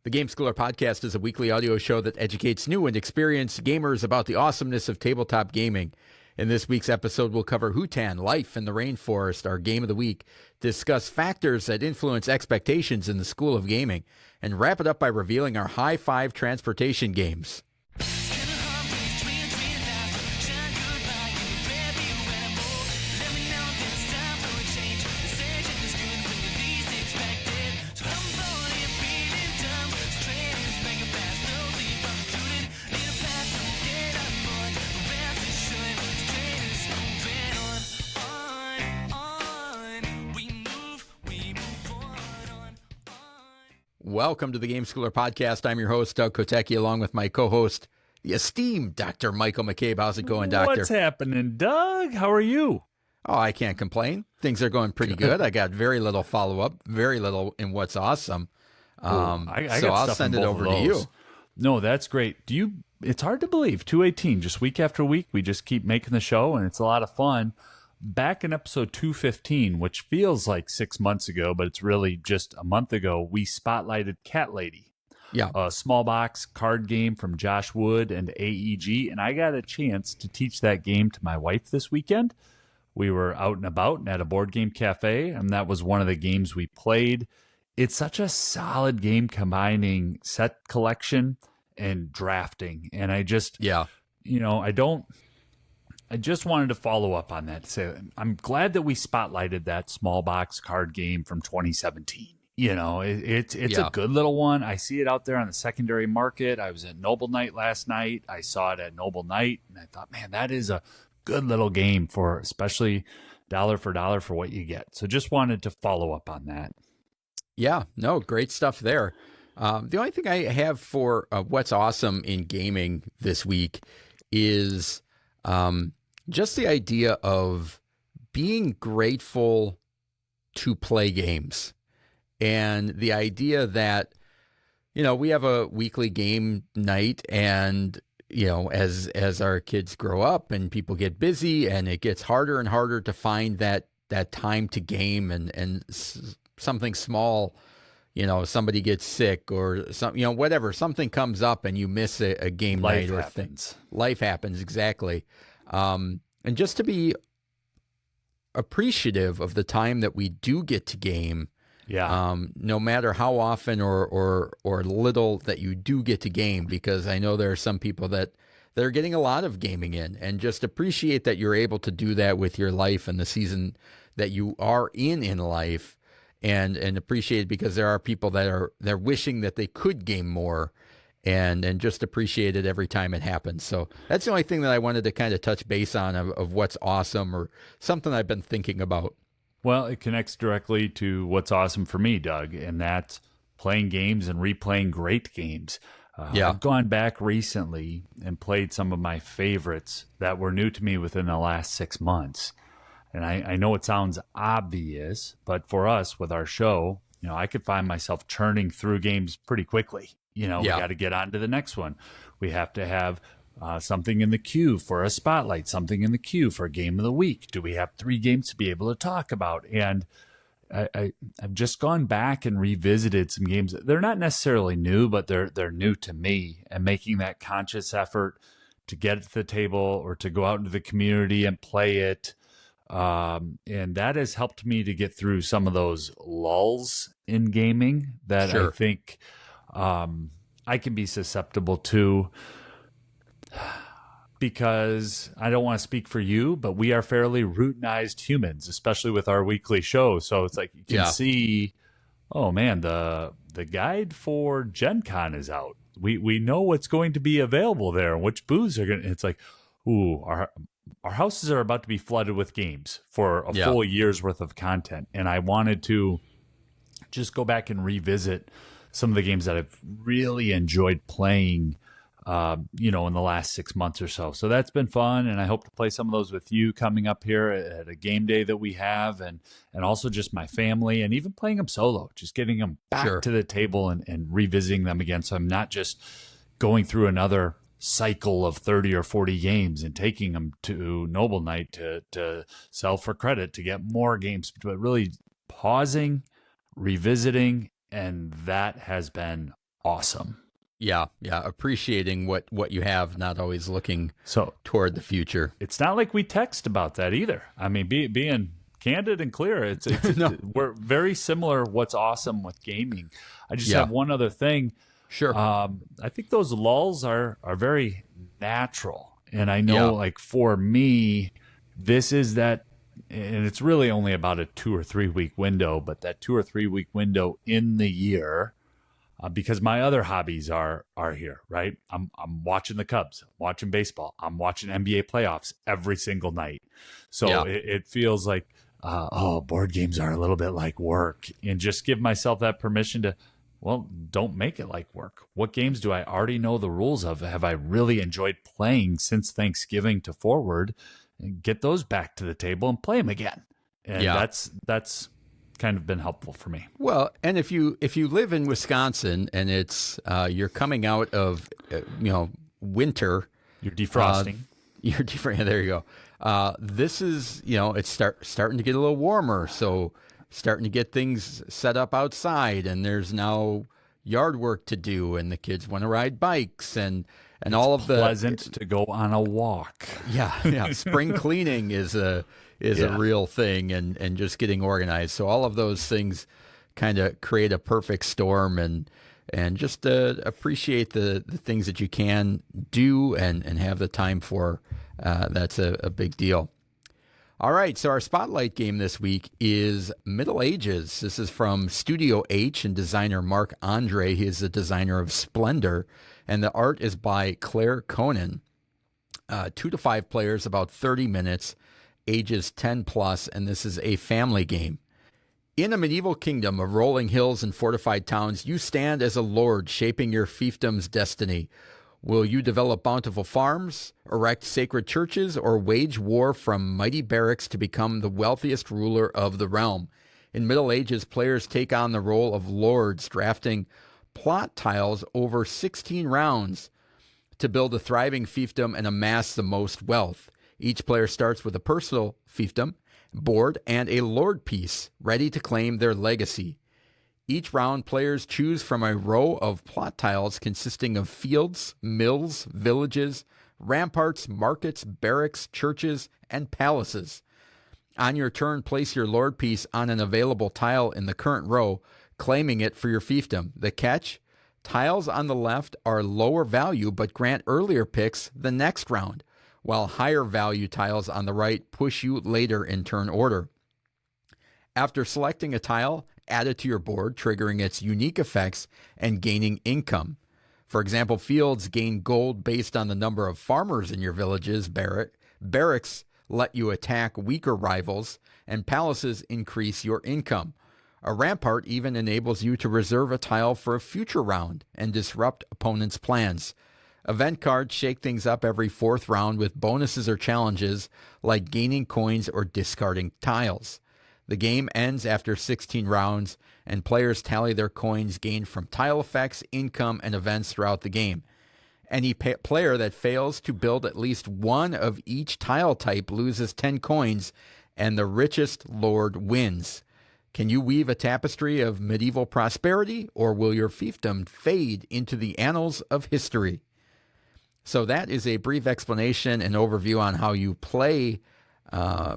The Game Schooler podcast is a weekly audio show that educates new and experienced gamers about the awesomeness of tabletop gaming. In this week's episode, we'll cover Hutan, Life in the Rainforest, our game of the week, discuss factors that influence expectations in the school of gaming, and wrap it up by revealing our high five transportation games. Welcome to the Game Schooler podcast. I'm your host, Doug Kotecki, along with my co-host, the esteemed Dr. Michael McCabe. How's it going, Doctor? What's happening, Doug? How are you? Oh, I can't complain. Things are going pretty good. I got very little follow-up, very little in what's awesome. So I'll send it over to you. No, that's great. It's hard to believe, 218, just week after week, we just keep making the show, and it's a lot of fun. Back in episode 215, which feels like 6 months ago, but it's really just a month ago, we spotlighted Cat Lady, a small box card game from Josh Wood and AEG, and I got a chance to teach that game to my wife this weekend. We were out and about and at a board game cafe, and that was one of the games we played. It's such a solid game combining set collection and drafting, and I just wanted to follow up on that. So I'm glad that we spotlighted that small box card game from 2017. You know, it's a good little one. I see it out there on the secondary market. I was at Noble Night last night. I saw it at Noble Night, and I thought, man, that is a good little game for especially dollar for dollar for what you get. So just wanted to follow up on that. Yeah, no, great stuff there. The only thing I have for what's awesome in gaming this week is just the idea of being grateful to play games, and the idea that, you know, we have a weekly game night, and, you know, as our kids grow up and people get busy and it gets harder and harder to find that time to game, and something small, you know, somebody gets sick or some, you know, whatever, something comes up and you miss a game night or things. Life happens, exactly. And just to be appreciative of the time that we do get to game, no matter how often or little that you do get to game, because I know there are some people that they're getting a lot of gaming in, and just appreciate that you're able to do that with your life and the season that you are in life, and appreciate it, because there are people that they're wishing that they could game more. And just appreciate it every time it happens. So that's the only thing that I wanted to kind of touch base on of what's awesome, or something I've been thinking about. Well, it connects directly to what's awesome for me, Doug, and that's playing games and replaying great games. I've gone back recently and played some of my favorites that were new to me within the last 6 months. And I know it sounds obvious, but for us with our show, you know, I could find myself churning through games pretty quickly. You know, we got to get on to the next one. We have to have something in the queue for a spotlight, something in the queue for a game of the week. Do we have 3 games to be able to talk about? And I've just gone back and revisited some games. They're not necessarily new, but they're new to me. And making that conscious effort to get it to the table or to go out into the community and play it. And that has helped me to get through some of those lulls in gaming that I think I can be susceptible to, because I don't want to speak for you, but we are fairly routinized humans, especially with our weekly show. So it's like you can see, oh man, the guide for Gen Con is out. We know what's going to be available there and which booths are going to, it's like, ooh, our houses are about to be flooded with games for a full year's worth of content. And I wanted to just go back and revisit some of the games that I've really enjoyed playing, in the last 6 months or so. So that's been fun, and I hope to play some of those with you coming up here at a game day that we have, and also just my family, and even playing them solo, just getting them back to the table and revisiting them again. So I'm not just going through another cycle of 30 or 40 games and taking them to Noble Night to sell for credit to get more games, but really pausing, revisiting, and that has been awesome. Yeah, appreciating what you have, not always looking So toward the future. it's not like we text about that either. I mean, being candid and clear, No. we're very similar. What's awesome with gaming. I just Yeah. have one other thing. Sure. I think those lulls are very natural, and I know, Yeah. like for me, this is that, and it's really only about a 2 or 3 week window, but that 2 or 3 week window in the year. Because my other hobbies are here, right? I'm watching the Cubs, I'm watching baseball, I'm watching NBA playoffs every single night. So Yeah. it feels like, board games are a little bit like work, and just give myself that permission to, well, don't make it like work. What games do I already know the rules of? Have I really enjoyed playing since Thanksgiving to forward? And get those back to the table and play them again. And Yeah. that's kind of been helpful for me. Well, and if you live in Wisconsin and it's you're coming out of winter, You're defrosting. you're different. There you go. This is it's starting to get a little warmer, so starting to get things set up outside, and there's now yard work to do, and the kids want to ride bikes, and all of the pleasant to go on a walk. Yeah. Spring cleaning is a real thing, and just getting organized. So all of those things kind of create a perfect storm, and just appreciate the things that you can do and have the time for. That's a big deal. All right, so our spotlight game this week is Middle Ages. This is from Studio H and designer Mark Andre. He is the designer of Splendor, and the art is by Claire Conan. 2 to 5 players, about 30 minutes, ages 10 plus, and this is a family game. In a medieval kingdom of rolling hills and fortified towns, you stand as a lord shaping your fiefdom's destiny. Will you develop bountiful farms, erect sacred churches, or wage war from mighty barracks to become the wealthiest ruler of the realm? In Middle Ages, players take on the role of lords, drafting plot tiles over 16 rounds to build a thriving fiefdom and amass the most wealth. Each player starts with a personal fiefdom, board, and a lord piece, ready to claim their legacy. Each round, players choose from a row of plot tiles consisting of fields, mills, villages, ramparts, markets, barracks, churches, and palaces. On your turn, place your lord piece on an available tile in the current row, claiming it for your fiefdom. The catch? Tiles on the left are lower value but grant earlier picks the next round, while higher value tiles on the right push you later in turn order. After selecting a tile, add it to your board, triggering its unique effects and gaining income. For example, fields gain gold based on the number of farmers in your villages, barracks let you attack weaker rivals, and palaces increase your income. A rampart even enables you to reserve a tile for a future round and disrupt opponents' plans. Event cards shake things up every 4th round with bonuses or challenges like gaining coins or discarding tiles. The game ends after 16 rounds, and players tally their coins gained from tile effects, income, and events throughout the game. Any player that fails to build at least one of each tile type loses 10 coins, and the richest lord wins. Can you weave a tapestry of medieval prosperity, or will your fiefdom fade into the annals of history? So that is a brief explanation and overview on how you play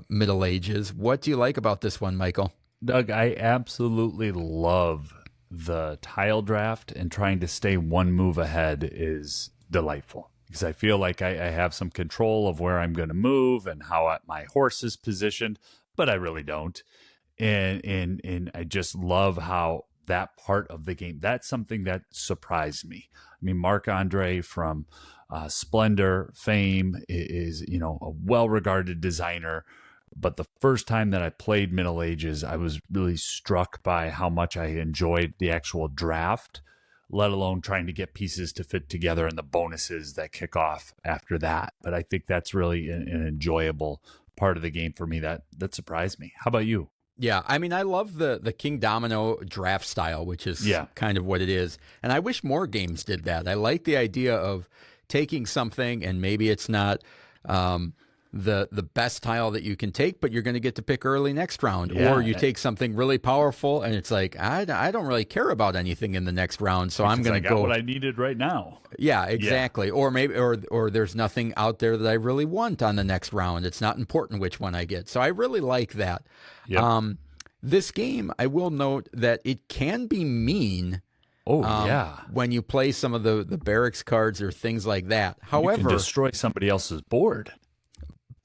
Middle Ages. What do you like about this one, Michael? Doug, I absolutely love the tile draft, and trying to stay one move ahead is delightful because I feel like I have some control of where I'm going to move and how my horse is positioned, but I really don't. And I just love how that part of the game, that's something that surprised me. I mean, Marc Andre from Splendor fame is, a well-regarded designer. But the first time that I played Middle Ages, I was really struck by how much I enjoyed the actual draft, let alone trying to get pieces to fit together and the bonuses that kick off after that. But I think that's really an enjoyable part of the game for me that surprised me. How about you? Yeah, I mean, I love the King Domino draft style, which is kind of what it is. And I wish more games did that. I like the idea of taking something, and maybe it's not the best tile that you can take, but you're going to get to pick early next round. Yeah. Or you take something really powerful, and it's like, I don't really care about anything in the next round, so I'm going to go what I needed right now. Yeah, exactly. Or maybe or there's nothing out there that I really want on the next round. It's not important which one I get. So I really like that. Yep. This game, I will note that it can be mean. When you play some of the barracks cards or things like that. However, you can destroy somebody else's board.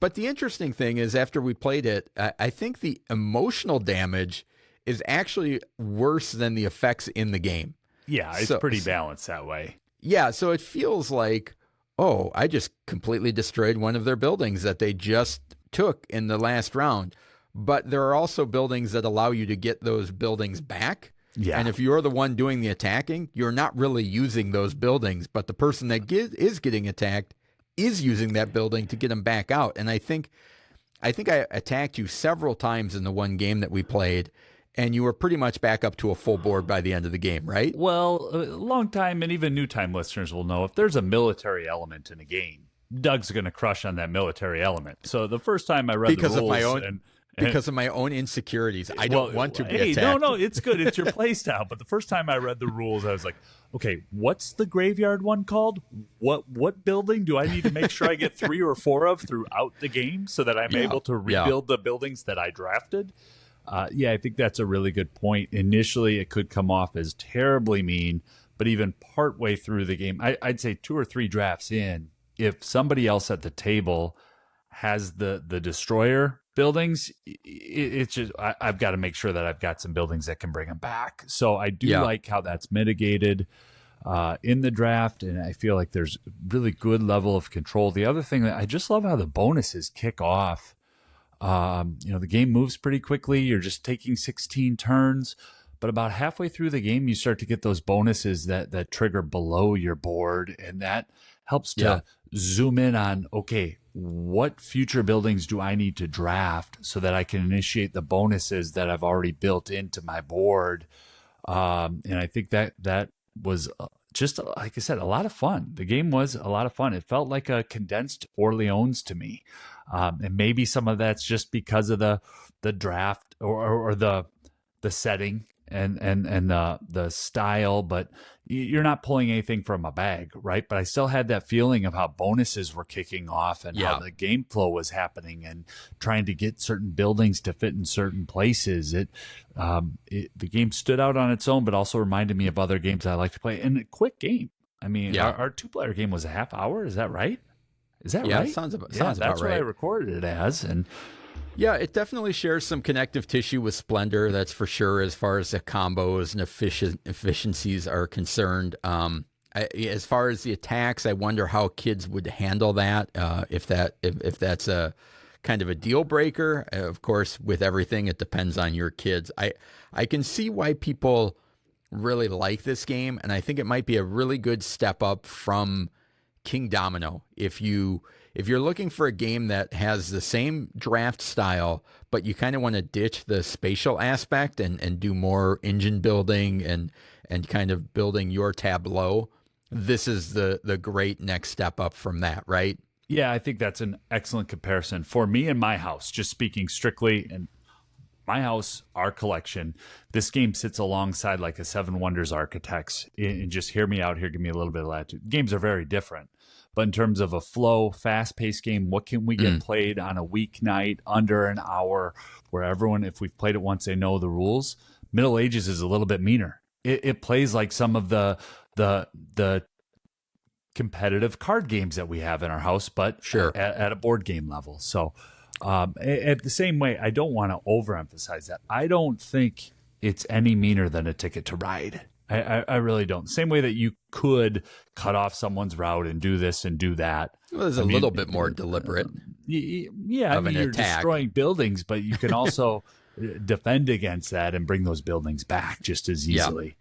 But the interesting thing is, after we played it, I think the emotional damage is actually worse than the effects in the game. Yeah, it's pretty balanced that way. Yeah, so it feels like, oh, I just completely destroyed one of their buildings that they just took in the last round. But there are also buildings that allow you to get those buildings back. Yeah. And if you're the one doing the attacking, you're not really using those buildings, but the person that is getting attacked is using that building to get them back out. And I think I attacked you several times in the one game that we played, and you were pretty much back up to a full board by the end of the game, right? Well, long time and even new time listeners will know if there's a military element in a game, Doug's going to crush on that military element. So the first time I read the rules because of my own insecurities, I don't want to be attacked. No, it's good. It's your play style. But the first time I read the rules, I was like, okay, what's the graveyard one called? What building do I need to make sure I get 3 or 4 of throughout the game so that I'm able to rebuild the buildings that I drafted? I think that's a really good point. Initially, it could come off as terribly mean, but even partway through the game, I'd say 2 or 3 drafts in, if somebody else at the table has the destroyer buildings, it's just I've got to make sure that I've got some buildings that can bring them back. So I do like how that's mitigated in the draft, and I feel like there's really good level of control. The other thing that I just love how the bonuses kick off. The game moves pretty quickly. You're just taking 16 turns, but about halfway through the game, you start to get those bonuses that trigger below your board, and that helps to zoom in on, okay, what future buildings do I need to draft so that I can initiate the bonuses that I've already built into my board? And I think that was just, like I said, a lot of fun. The game was a lot of fun. It felt like a condensed Orleans to me. And maybe some of that's just because of the draft or the setting and the style, but you're not pulling anything from a bag, right? But I still had that feeling of how bonuses were kicking off and how the game flow was happening and trying to get certain buildings to fit in certain places. The game stood out on its own, but also reminded me of other games I like to play. And a quick game. I mean, our 2-player game was a half hour. Is that right? Is that right? Sounds about that's right. what I recorded it as. And yeah, it definitely shares some connective tissue with Splendor, that's for sure, as far as the combos and efficiencies are concerned. As far as the attacks, I wonder how kids would handle that, if that's a kind of a deal breaker. Of course, with everything, it depends on your kids. I can see why people really like this game, and I think it might be a really good step up from King Domino. If you're looking for a game that has the same draft style, but you kind of want to ditch the spatial aspect and do more engine building and kind of building your tableau, this is the great next step up from that, right? Yeah, I think that's an excellent comparison. For me and my house, just speaking strictly, and my house, our collection, this game sits alongside like a Seven Wonders Architects. And just hear me out here, give me a little bit of latitude. Games are very different. But in terms of a flow, fast-paced game, what can we get played on a weeknight under an hour where everyone, if we've played it once, they know the rules? Middle Ages is a little bit meaner. It plays like some of the competitive card games that we have in our house, but at a board game level. So at the same way, I don't want to overemphasize that. I don't think it's any meaner than a Ticket to Ride. I really don't. Same way that you could cut off someone's route and do this and do that. Well, there's a little bit more deliberate. Yeah, I mean, you're destroying buildings, but you can also defend against that and bring those buildings back just as easily.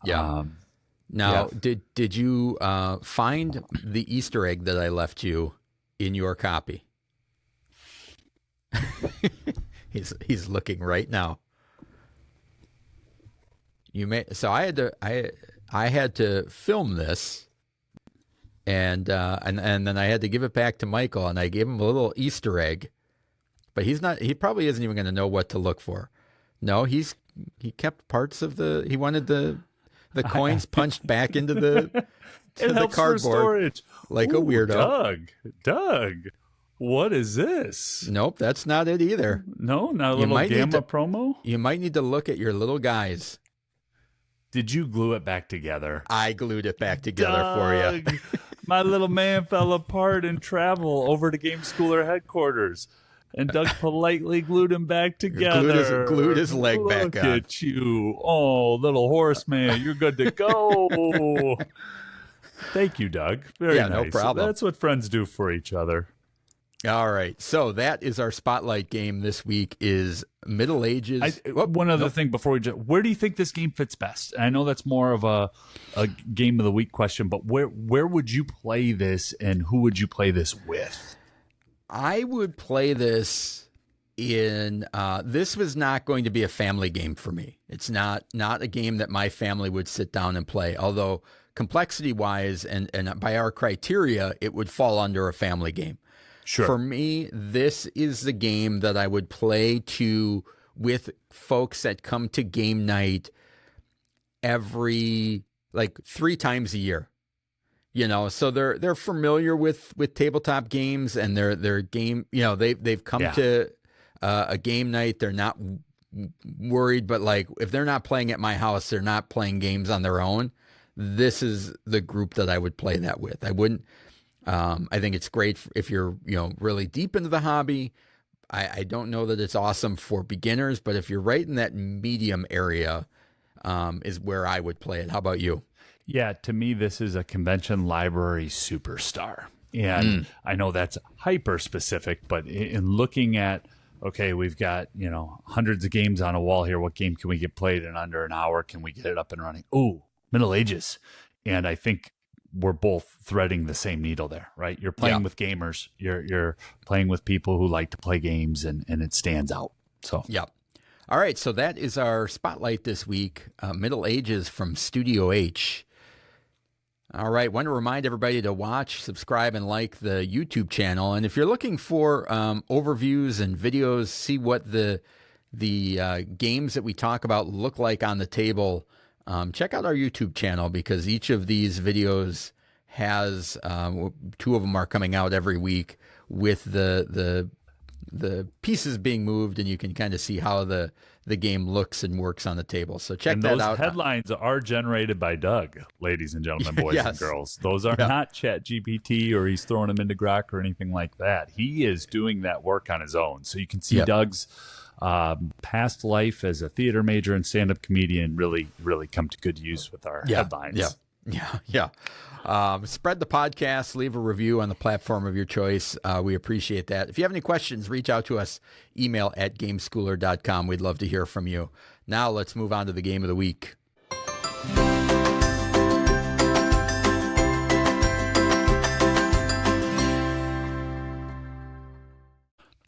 Now, did you find the Easter egg that I left you in your copy? He's looking right now. I had to film this and then I had to give it back to Michael, and I gave him a little Easter egg, but he probably isn't even going to know what to look for. No, he kept parts of he wanted the coins punched back into the cardboard for storage. like Ooh, a weirdo. Doug, what is this? Nope, that's not it either. No, not a little Gamma promo? You might need to look at your little guys. Did you glue it back together? I glued it back together for you. My little man fell apart in travel over to Game Schooler headquarters, and Doug politely glued him back together. Glued his leg back on. Look at you. Oh, little horseman, you're good to go. Thank you, Doug. Very nice. No problem. That's what friends do for each other. All right. So that is our spotlight game this week is Middle Ages. One other thing before where do you think this game fits best? I know that's more of a game of the week question, but where would you play this and who would you play this with? I would play this in this was not going to be a family game for me. It's not a game that my family would sit down and play, although complexity wise and by our criteria, it would fall under a family game. Sure. For me, this is the game that I would play with folks that come to game night every 3 times a year. So they're familiar with tabletop games and their game. They've come to a game night. They're not worried, but if they're not playing at my house, they're not playing games on their own. This is the group that I would play that with. I wouldn't. I think it's great if you're, really deep into the hobby. I don't know that it's awesome for beginners, but if you're right in that medium area, is where I would play it. How about you? Yeah, to me, this is a convention library superstar. And I know that's hyper specific, but in looking at, okay, we've got, hundreds of games on a wall here. What game can we get played in under an hour? Can we get it up and running? Ooh, Middle Ages. And I think we're both threading the same needle there, right? You're playing with gamers. You're playing with people who like to play games, and it stands out. So yeah. All right, so that is our spotlight this week, Middle Ages from Studio H. All right, want to remind everybody to watch, subscribe, and like the YouTube channel. And if you're looking for overviews and videos, see what the games that we talk about look like on the table, check out our YouTube channel because each of these videos has 2 of them are coming out every week with the pieces being moved, and you can kind of see how the game looks and works on the table. So check that out. Those headlines are generated by Doug, ladies and gentlemen, boys and girls. Those are not ChatGPT or he's throwing them into Grok or anything like that. He is doing that work on his own. So you can see Doug's past life as a theater major and stand-up comedian really come to good use with our headlines. Yeah. Spread the podcast, leave a review on the platform of your choice. We appreciate that. If you have any questions, reach out to us, email at gameschooler.com. We'd love to hear from you. Now let's move on to the game of the week.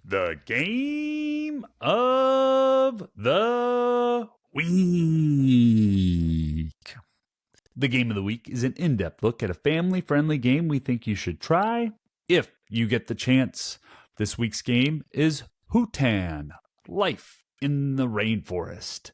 The game of the week. The game of the week is an in-depth look at a family-friendly game we think you should try if you get the chance. This week's game is Hutan, Life in the Rainforest.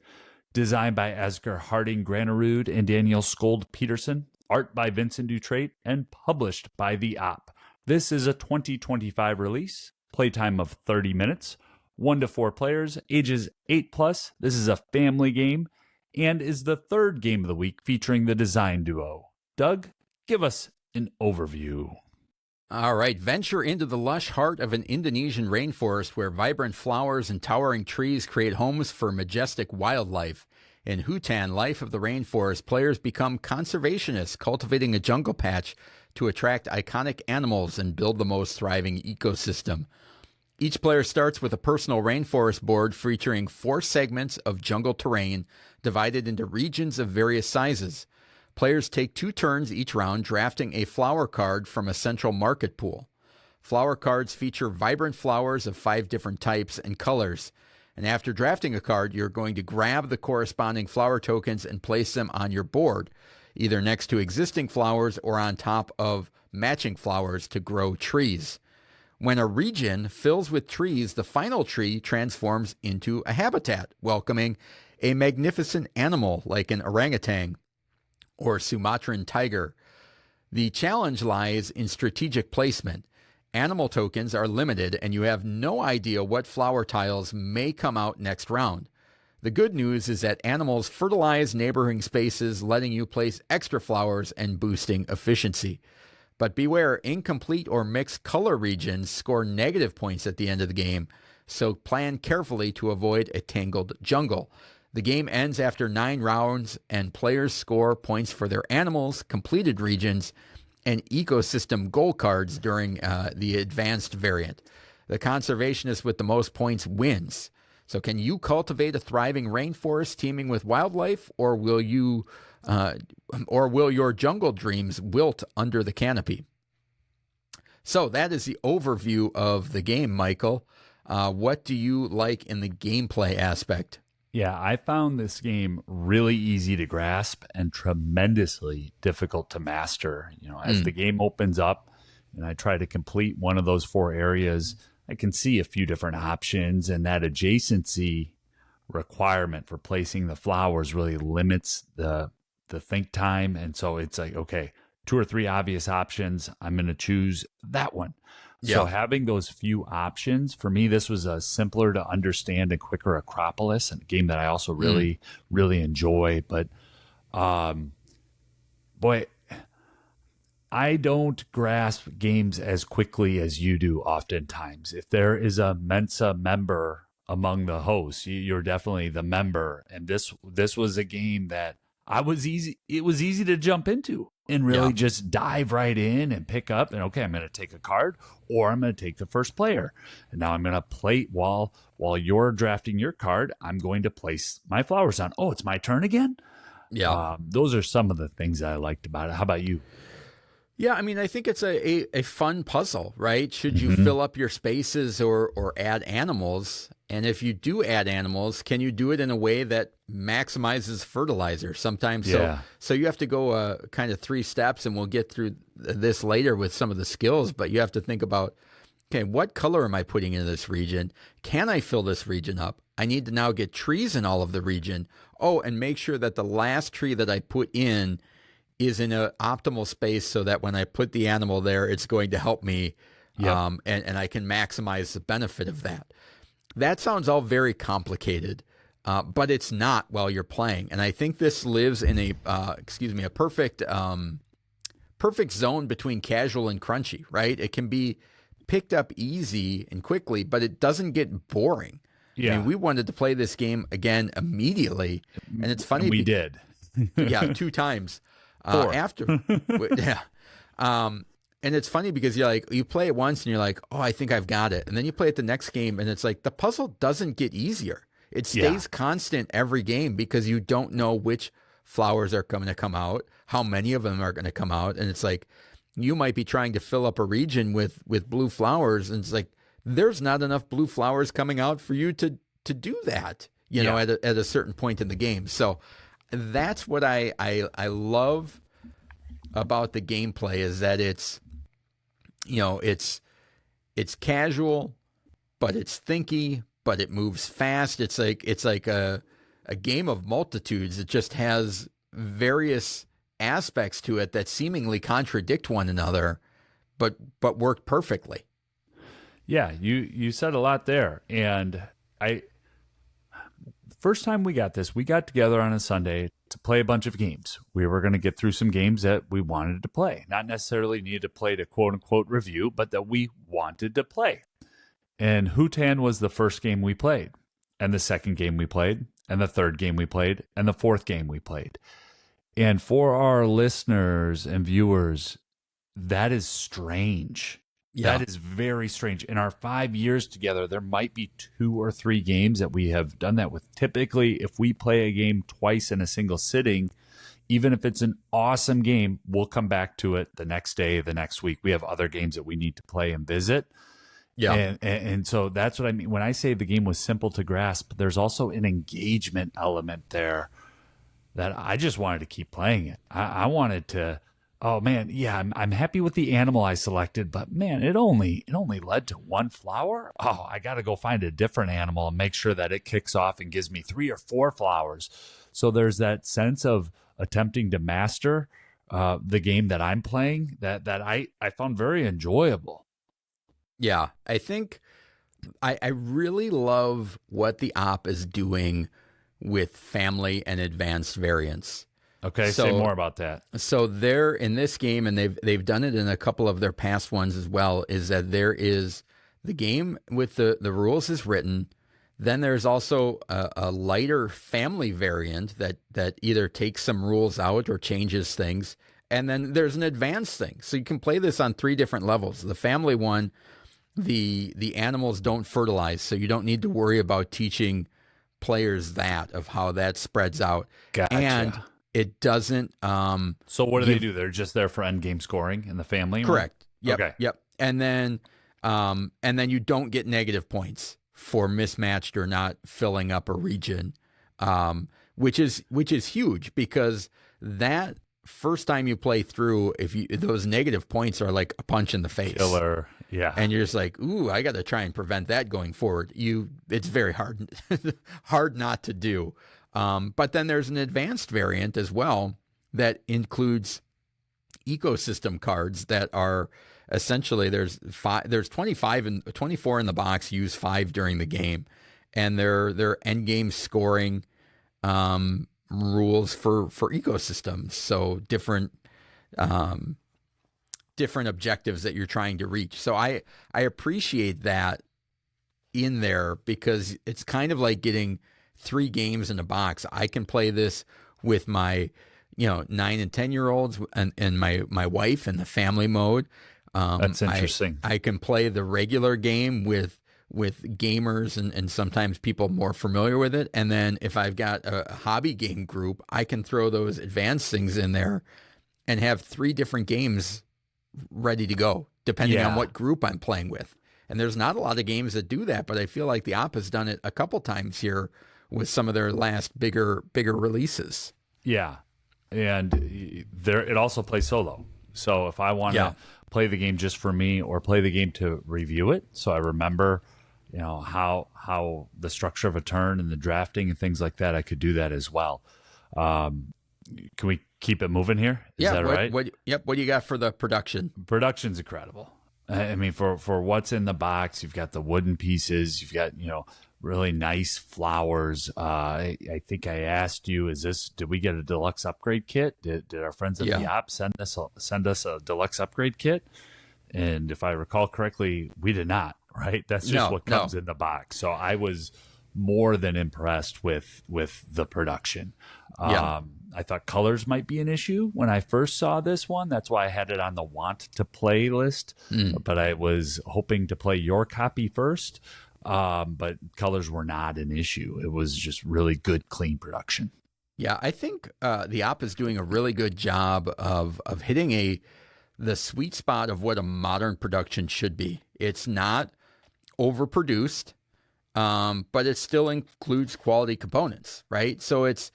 Designed by Asger Harding Granerud and Daniel Skold Peterson. Art by Vincent Dutrait and published by The Op. This is a 2025 release. Playtime of 30 minutes. 1 to 4 players. Ages 8+. This is a family game. And is the third game of the week featuring the design duo. Doug, give us an overview. All right. Venture into the lush heart of an Indonesian rainforest where vibrant flowers and towering trees create homes for majestic wildlife. In Hutan, Life of the Rainforest, players become conservationists, cultivating a jungle patch to attract iconic animals and build the most thriving ecosystem. Each player starts with a personal rainforest board featuring 4 segments of jungle terrain divided into regions of various sizes. Players take 2 turns each round drafting a flower card from a central market pool. Flower cards feature vibrant flowers of 5 different types and colors. And after drafting a card, you're going to grab the corresponding flower tokens and place them on your board, either next to existing flowers or on top of matching flowers to grow trees. When a region fills with trees, the final tree transforms into a habitat, welcoming a magnificent animal like an orangutan or Sumatran tiger. The challenge lies in strategic placement. Animal tokens are limited, and you have no idea what flower tiles may come out next round. The good news is that animals fertilize neighboring spaces, letting you place extra flowers and boosting efficiency. But beware, incomplete or mixed color regions score negative points at the end of the game, so plan carefully to avoid a tangled jungle. The game ends after 9 rounds, and players score points for their animals, completed regions, and ecosystem goal cards during the advanced variant. The conservationist with the most points wins. So can you cultivate a thriving rainforest teeming with wildlife, or will your jungle dreams wilt under the canopy? So that is the overview of the game, Michael. What do you like in the gameplay aspect? Yeah, I found this game really easy to grasp and tremendously difficult to master. As the game opens up and I try to complete one of those 4 areas, I can see a few different options, and that adjacency requirement for placing the flowers really limits the think time. And so it's like, okay, 2 or 3 obvious options. I'm going to choose that one. Yeah. So having those few options, for me, this was a simpler to understand and quicker Acropolis, and a game that I also really, really enjoy. But boy, I don't grasp games as quickly as you do oftentimes. If there is a Mensa member among the hosts, you're definitely the member. And this was a game that it was easy to jump into and really just dive right in and pick up. And okay, I'm going to take a card, or I'm going to take the first player. And now I'm going to play while you're drafting your card, I'm going to place my flowers on. Oh, it's my turn again? Yeah. Those are some of the things that I liked about it. How about you? Yeah, I mean, I think it's a fun puzzle, right? Should you fill up your spaces or add animals? And if you do add animals, can you do it in a way that maximizes fertilizer? Sometimes, so you have to go kind of 3 steps, and we'll get through this later with some of the skills, but you have to think about, okay, what color am I putting in this region? Can I fill this region up? I need to now get trees in all of the region. Oh, and make sure that the last tree that I put in is in an optimal space so that when I put the animal there, it's going to help me, and I can maximize the benefit of that. That sounds all very complicated, but it's not while you're playing. And I think this lives in a perfect zone between casual and crunchy, right? It can be picked up easy and quickly, but it doesn't get boring. Yeah. I mean, we wanted to play this game again immediately, and it's funny. And we did. 2 times. 4. And it's funny because you play it once and you're like, oh, I think I've got it. And then you play it the next game and it's like the puzzle doesn't get easier. It stays constant every game because you don't know which flowers are going to come out, how many of them are going to come out. And it's like, you might be trying to fill up a region with blue flowers. And it's like, there's not enough blue flowers coming out for you to do that, at a certain point in the game. So that's what I love about the gameplay, is that it's casual, but it's thinky, but it moves fast. It's like a game of multitudes. It just has various aspects to it that seemingly contradict one another, but work perfectly. Yeah, you said a lot there. And first time we got together on a Sunday to play a bunch of games. We were going to get through some games that we wanted to play, not necessarily needed to play to quote unquote review, but that we wanted to play. And Hutan was the first game we played, and the second game we played, and the third game we played, and the fourth game we played. And for our listeners and viewers, that is strange. Yeah. That is very strange. In our 5 years together, there might be 2 or 3 games that we have done that with. Typically, if we play a game twice in a single sitting, even if it's an awesome game, we'll come back to it the next day, the next week. We have other games that we need to play and visit. Yeah. And so that's what I mean. When I say the game was simple to grasp, there's also an engagement element there that I just wanted to keep playing it. I wanted to Oh man, yeah, I'm happy with the animal I selected, but man, it only led to one flower. Oh, I got to go find a different animal and make sure that it kicks off and gives me 3 or 4 flowers. So there's that sense of attempting to master the game that I'm playing that I found very enjoyable. Yeah, I think I really love what the op is doing with family and advanced variants. Okay, say So more about that. So there in this game, and they've done it in a couple of their past ones as well, is that there is the game with the rules is written. Then there's also a lighter family variant that either takes some rules out or changes things. And then there's an advanced thing. So you can play this on 3 different levels. The family one, the animals don't fertilize, so you don't need to worry about teaching players that of how that spreads out. And Gotcha. it doesn't So what do they do? They're just there for end game scoring in the family one? correct. Yep. Okay. Yep. And then you don't get negative points for mismatched or not filling up a region. Which is huge because that first time you play through, if those negative points are like a punch in the face. Killer. Yeah. And you're just like, ooh, I got to try and prevent that going forward. It's very hard, hard not to do. But then there's an advanced variant as well that includes ecosystem cards that are essentially there's 25 and 24 in the box. Use 5 during the game, and they're end game scoring rules for ecosystems. So different objectives that you're trying to reach. So I appreciate that in there because it's kind of like getting 3 games in a box. I can play this with my 9 and 10-year-olds and my wife in the family mode. That's interesting. I can play the regular game with gamers and sometimes people more familiar with it. And then if I've got a hobby game group, I can throw those advanced things in there and have 3 different games ready to go, depending on what group I'm playing with. And there's not a lot of games that do that, but I feel like the Op has done it a couple times here with some of their last bigger releases. Yeah. And it also plays solo. So if I want to play the game just for me or play the game to review it, so I remember, how the structure of a turn and the drafting and things like that, I could do that as well. Can we keep it moving here? Is that right? What do you got for the production? Production's incredible. I mean, for what's in the box, you've got the wooden pieces, you've got, really nice flowers. I think I asked you, did we get a deluxe upgrade kit? Did our friends at the Op send us a deluxe upgrade kit? And if I recall correctly, we did not, right? That's just what comes in the box. So I was more than impressed with the production. I thought colors might be an issue when I first saw this one. That's why I had it on the want to play list. But I was hoping to play your copy first. But colors were not an issue. It was just really good, clean production. Yeah, I think the Op is doing a really good job of hitting the sweet spot of what a modern production should be. It's not overproduced, but it still includes quality components, right? So it's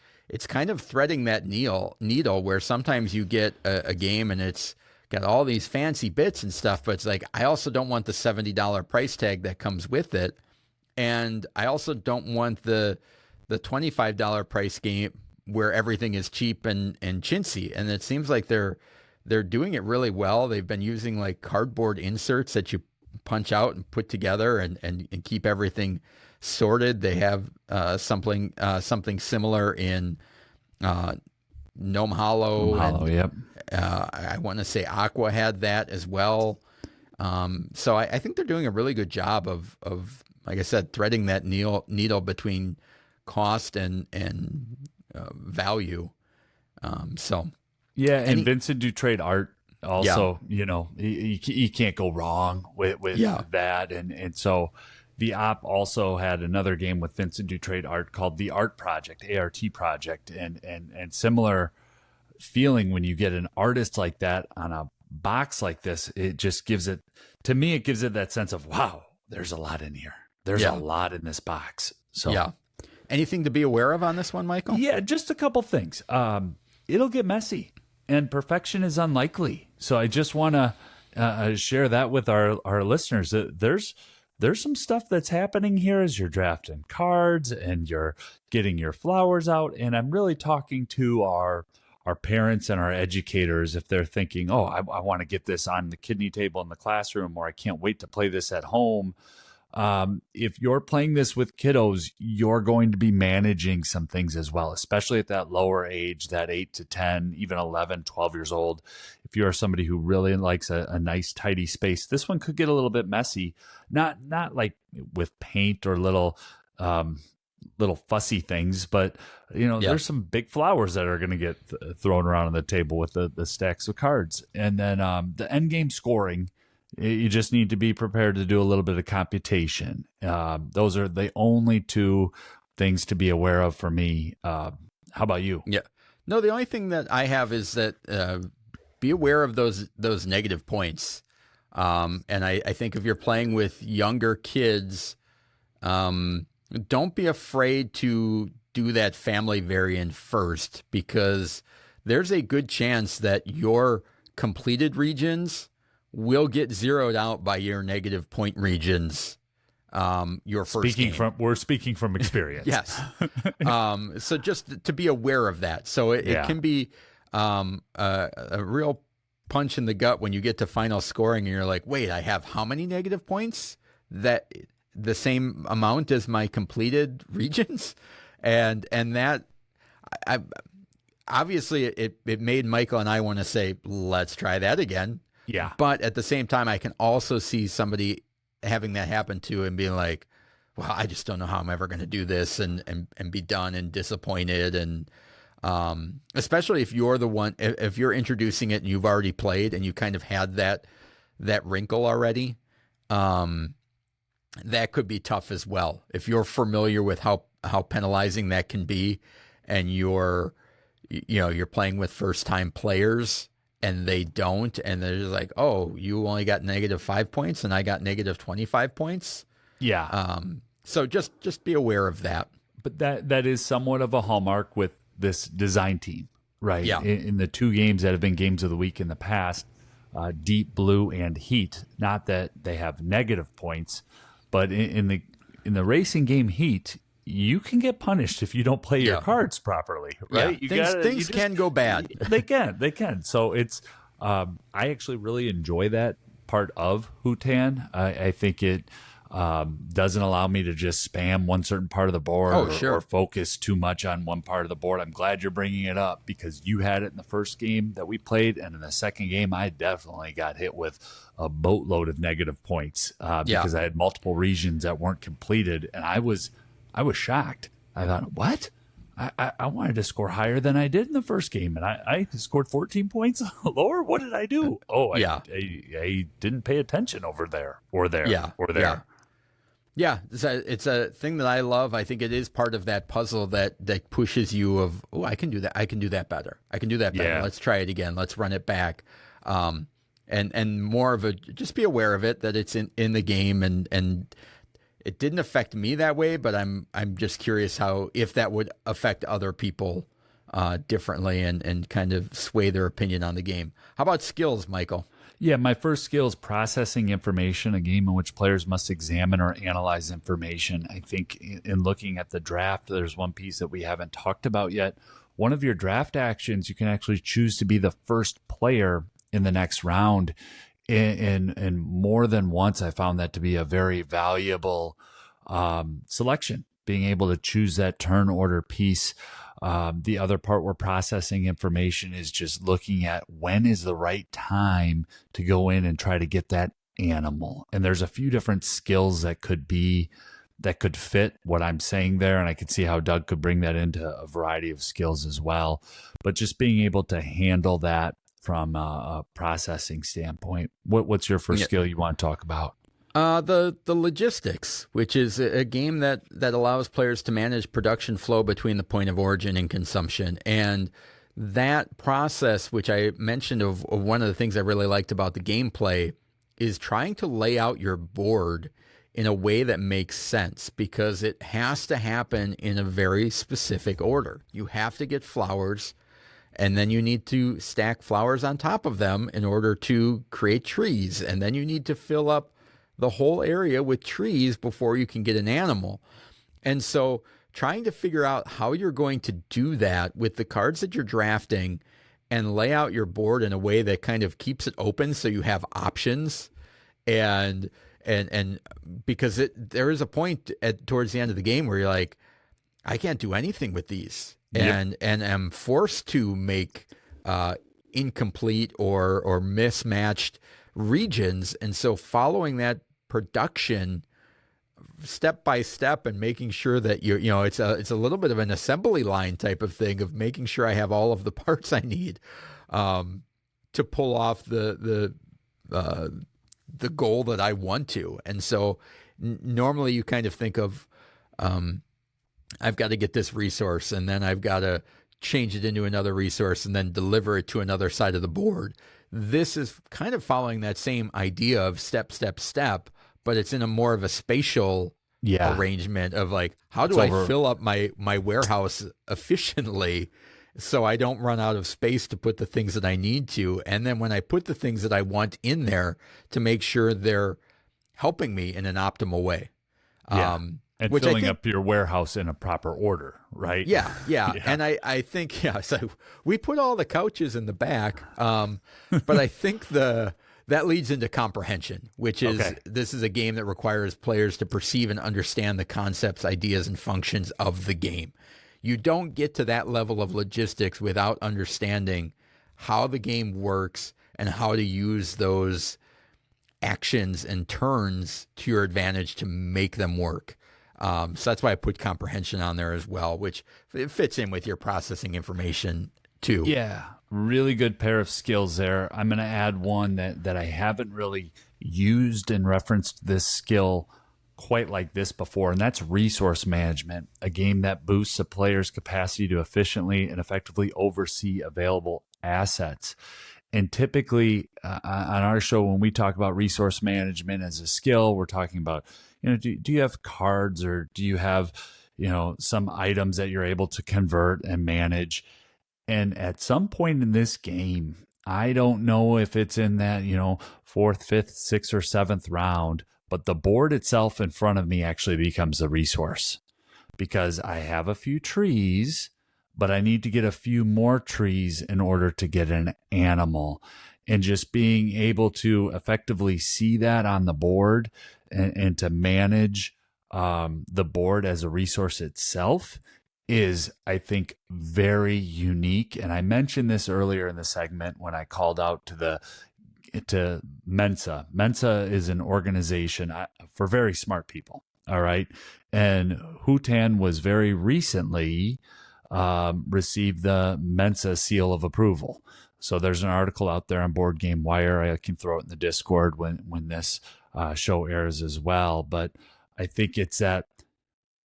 kind of threading that needle where sometimes you get a game and it's got all these fancy bits and stuff, but it's like, I also don't want the $70 price tag that comes with it. And I also don't want the $25 price game where everything is cheap and chintzy. And it seems like they're doing it really well. They've been using like cardboard inserts that you punch out and put together and keep everything sorted. They have something similar in Gnome Hollow. Yep. I want to say Aqua had that as well. So I think they're doing a really good job of like I said, threading that needle between cost and value. And Vincent Dutrade art also, you can't go wrong with that. And so the Op also had another game with Vincent Dutrade art called the Art Project, ART Project, and similar feeling when you get an artist like that on a box like this. It just gives it that sense of, wow, there's a lot in here. There's a lot in this box. So anything to be aware of on this one, Michael? Yeah, just a couple things. It'll get messy. and perfection is unlikely. So I just want to share that with our listeners. There's some stuff that's happening here as you're drafting cards and you're getting your flowers out. And I'm really talking to our parents and our educators if they're thinking, oh, I want to get this on the kidney table in the classroom, or I can't wait to play this at home. If you're playing this with kiddos, you're going to be managing some things as well, especially at that lower age, that 8 to 10, even 11, 12 years old. If you're somebody who really likes a nice, tidy space, this one could get a little bit messy, not like with paint or little fussy things, but there's some big flowers that are going to get thrown around on the table with the stacks of cards. And then the end game scoring, you just need to be prepared to do a little bit of computation. Those are the only two things to be aware of for me. How about you? Yeah. No, the only thing that I have is that be aware of those negative points. And I think if you're playing with younger kids, don't be afraid to do that family variant first, because there's a good chance that your completed regions will get zeroed out by your negative point regions. Your first game. We're speaking from experience. Yes. So just to be aware of that. So it can be a real punch in the gut when you get to final scoring and you're like, wait, I have how many negative points? That the same amount as my completed regions, and that I obviously it made Michael and I want to say, let's try that again. Yeah. But at the same time, I can also see somebody having that happen to and being like, well, I just don't know how I'm ever going to do this, and be done and disappointed. And especially if you're the one, if you're introducing it and you've already played and you kind of had that wrinkle already, that could be tough as well. If you're familiar with how penalizing that can be, and you're playing with first time players and they don't, and they're just like, oh, you only got negative 5 points and I got negative 25 points. Yeah. So just be aware of that. But that is somewhat of a hallmark with this design team, right? Yeah. In the two games that have been games of the week in the past, Deep Blue and Heat, not that they have negative points, but in the racing game Heat, you can get punished if you don't play your cards properly, right? Yeah. Things can go bad. They can. So it's I actually really enjoy that part of Hutan. I think it doesn't allow me to just spam one certain part of the board or focus too much on one part of the board. I'm glad you're bringing it up, because you had it in the first game that we played, and in the second game, I definitely got hit with a boatload of negative points because I had multiple regions that weren't completed, and I was shocked. I thought, what? I wanted to score higher than I did in the first game, and I scored 14 points lower. What did I do? Oh, I didn't pay attention over there or there or there. Yeah, it's a thing that I love. I think it is part of that puzzle that pushes you of, oh, I can do that. I can do that better. I can do that better. Yeah. Let's try it again. Let's run it back. And more of just be aware of it, that it's in the game, and it didn't affect me that way, but I'm just curious if that would affect other people differently and kind of sway their opinion on the game. How about skills, Michael? Yeah, my first skill is processing information, a game in which players must examine or analyze information. I think in looking at the draft, there's one piece that we haven't talked about yet. One of your draft actions, you can actually choose to be the first player in the next round. And more than once, I found that to be a very valuable selection, being able to choose that turn order piece. The other part where processing information is just looking at when is the right time to go in and try to get that animal. And there's a few different skills that could fit what I'm saying there. And I could see how Doug could bring that into a variety of skills as well. But just being able to handle that from a processing standpoint. What's your first skill you want to talk about? The logistics, which is a game that allows players to manage production flow between the point of origin and consumption. And that process, which I mentioned of one of the things I really liked about the gameplay, is trying to lay out your board in a way that makes sense, because it has to happen in a very specific order. You have to get flowers, And then you need to stack flowers on top of them in order to create trees. And then you need to fill up the whole area with trees before you can get an animal. And so trying to figure out how you're going to do that with the cards that you're drafting and lay out your board in a way that kind of keeps it open so you have options. And because there is a point towards the end of the game where you're like, I can't do anything with these. And am forced to make incomplete or mismatched regions. And so following that production step by step and making sure that it's a little bit of an assembly line type of thing of making sure I have all of the parts I need to pull off the goal that I want to. And so normally you kind of think of I've got to get this resource, and then I've got to change it into another resource and then deliver it to another side of the board. This is kind of following that same idea of step, step, step, but it's in a more of a spatial arrangement of like, how do I fill up my warehouse efficiently so I don't run out of space to put the things that I need to? And then when I put the things that I want in there, to make sure they're helping me in an optimal way. And filling up your warehouse in a proper order, right? Yeah. And I think, so we put all the couches in the back, but I think that leads into comprehension, which is this is a game that requires players to perceive and understand the concepts, ideas, and functions of the game. You don't get to that level of logistics without understanding how the game works and how to use those actions and turns to your advantage to make them work. So that's why I put comprehension on there as well, which it fits in with your processing information too. Yeah, really good pair of skills there. I'm going to add one that I haven't really used and referenced this skill quite like this before, and that's resource management, a game that boosts a player's capacity to efficiently and effectively oversee available assets. And typically on our show, when we talk about resource management as a skill, we're talking about, do you have cards, or do you have, some items that you're able to convert and manage? And at some point in this game, I don't know if it's in that, fourth, fifth, sixth, or seventh round, but the board itself in front of me actually becomes a resource because I have a few trees, but I need to get a few more trees in order to get an animal. And just being able to effectively see that on the board and to manage the board as a resource itself is, I think, very unique. And I mentioned this earlier in the segment when I called out to Mensa. Mensa is an organization for very smart people. All right. And Hutan was very recently received the Mensa seal of approval. So there's an article out there on Board Game Wire. I can throw it in the Discord when this show airs as well. But I think it's that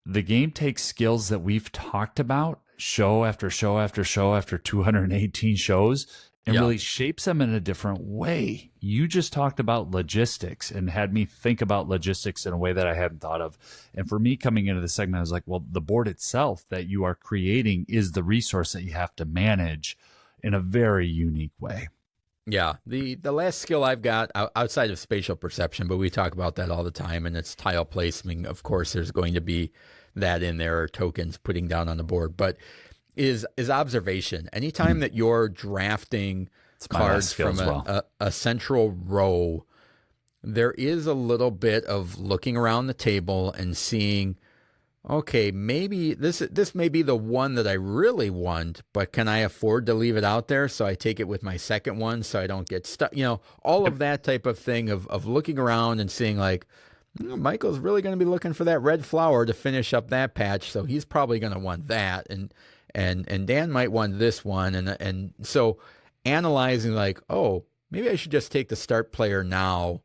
the game takes skills that we've talked about show after show after show after 218 shows and really shapes them in a different way. You just talked about logistics and had me think about logistics in a way that I hadn't thought of. And for me coming into the segment, I was like, well, the board itself that you are creating is the resource that you have to manage in a very unique way. Yeah. The last skill I've got outside of spatial perception, but we talk about that all the time, and it's tile placement. Of course, there's going to be that in there, or tokens putting down on the board, but is observation. Anytime that you're drafting cards from a central row, there is a little bit of looking around the table and seeing, okay, maybe this may be the one that I really want, but can I afford to leave it out there? So I take it with my second one so I don't get stuck, all of that type of thing of looking around and seeing like, Michael's really going to be looking for that red flower to finish up that patch. So he's probably going to want that. And Dan might want this one. And so analyzing like, oh, maybe I should just take the start player now,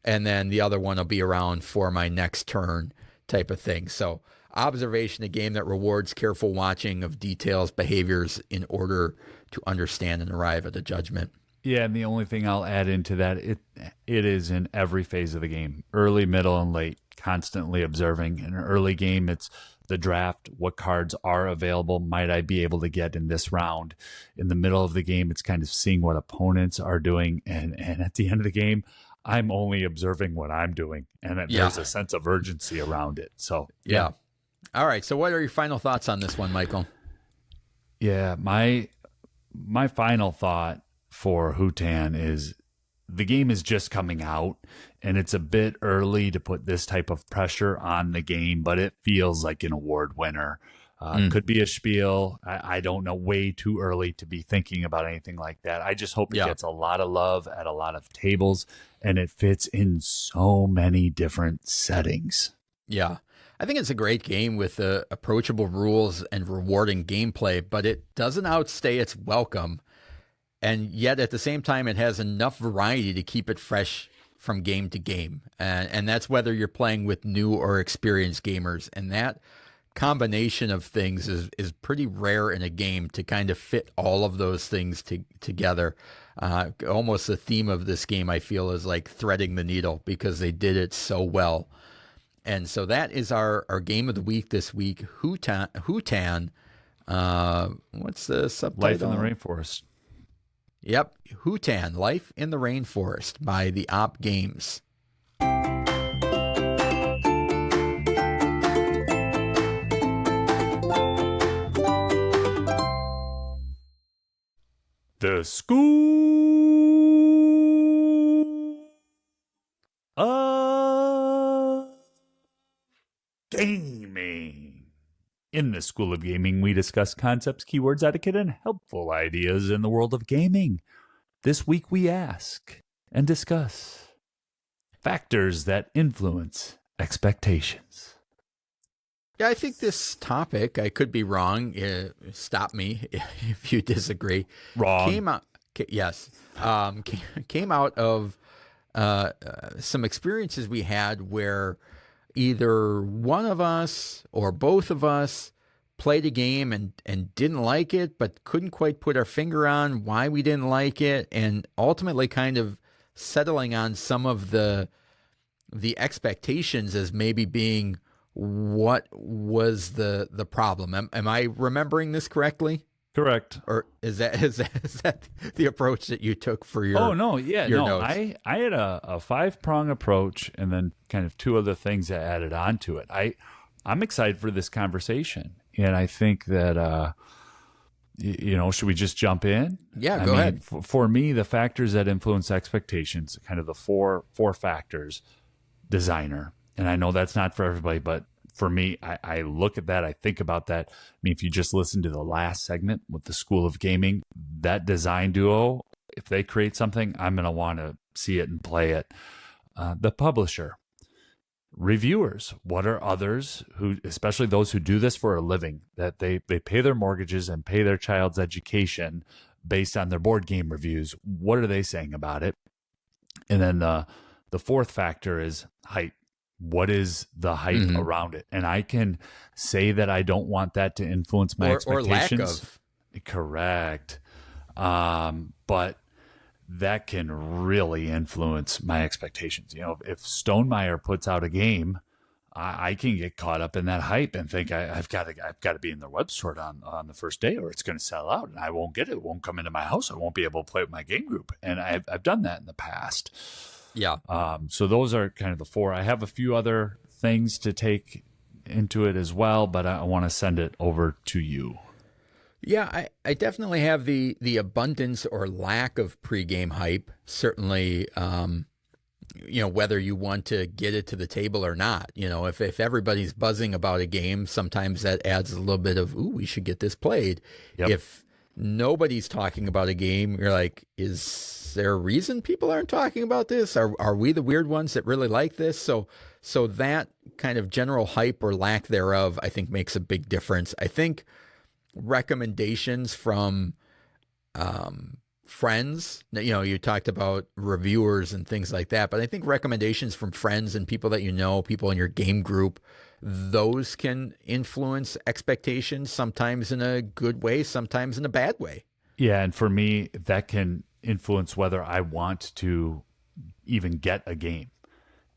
and then the other one will be around for my next turn type of thing. So observation, a game that rewards careful watching of details, behaviors in order to understand and arrive at a judgment. Yeah, and the only thing I'll add into that, it is in every phase of the game, early, middle, and late, constantly observing. In an early game, it's the draft, what cards are available, might I be able to get in this round. In the middle of the game, it's kind of seeing what opponents are doing, and at the end of the game, I'm only observing what I'm doing, and there's a sense of urgency around it. So yeah. All right, so what are your final thoughts on this one, Michael? Yeah, my final thought for Hutan is the game is just coming out, and it's a bit early to put this type of pressure on the game, but it feels like an award winner. Could be a spiel. I don't know, way too early to be thinking about anything like that. I just hope it gets a lot of love at a lot of tables, and it fits in so many different settings. Yeah. I think it's a great game with approachable rules and rewarding gameplay, but it doesn't outstay its welcome. And yet at the same time, it has enough variety to keep it fresh from game to game. And that's whether you're playing with new or experienced gamers. And that combination of things is pretty rare in a game to kind of fit all of those things together. Almost the theme of this game, I feel, is like threading the needle because they did it so well. And so that is our game of the week this week, Hutan. What's the subtitle? Life in the Rainforest. Yep, Hutan, Life in the Rainforest by the Op Games. The School of Gaming. In the School of Gaming, we discuss concepts, keywords, etiquette, and helpful ideas in the world of gaming. This week we ask and discuss factors that influence expectations. Yeah, I think this topic, I could be wrong, stop me if you disagree. Wrong. Came out of some experiences we had where either one of us or both of us played a game and didn't like it, but couldn't quite put our finger on why we didn't like it, and ultimately kind of settling on some of the expectations as maybe being what was the problem. Am I remembering this correctly? Correct. Or is that the approach that you took for your? Oh no, yeah, your no. notes? I had a 5-prong approach, and then kind of 2 other things that added on to it. I'm excited for this conversation, and I think that should we just jump in? Yeah, go ahead. For me, the factors that influence expectations, kind of the four factors. Designer, and I know that's not for everybody, but for me, I look at that, I think about that. I mean, if you just listen to the last segment with the School of Gaming, that design duo, if they create something, I'm going to want to see it and play it. The publisher, reviewers, what are others who, especially those who do this for a living, that they pay their mortgages and pay their child's education based on their board game reviews. What are they saying about it? And then the 4th factor is hype. What is the hype around it? And I can say that I don't want that to influence my expectations. Or lack of. Correct. But that can really influence my expectations. You know, if Stonemaier puts out a game, I can get caught up in that hype and think I've got to be in their web store on the first day, or it's going to sell out and I won't get it. It won't come into my house. I won't be able to play with my game group. And I've done that in the past. Yeah. So those are kind of the 4. I have a few other things to take into it as well, but I want to send it over to you. Yeah, I definitely have the abundance or lack of pregame hype. Certainly, whether you want to get it to the table or not. You know, if everybody's buzzing about a game, sometimes that adds a little bit of, ooh, we should get this played. Yep. If nobody's talking about a game, you're like, is there a reason people aren't talking about this? Are we the weird ones that really like this? So that kind of general hype or lack thereof, I think, makes a big difference. I think recommendations from friends, you talked about reviewers and things like that, but I think recommendations from friends and people that people in your game group, those can influence expectations, sometimes in a good way, sometimes in a bad way. Yeah, and for me, that can influence whether I want to even get a game.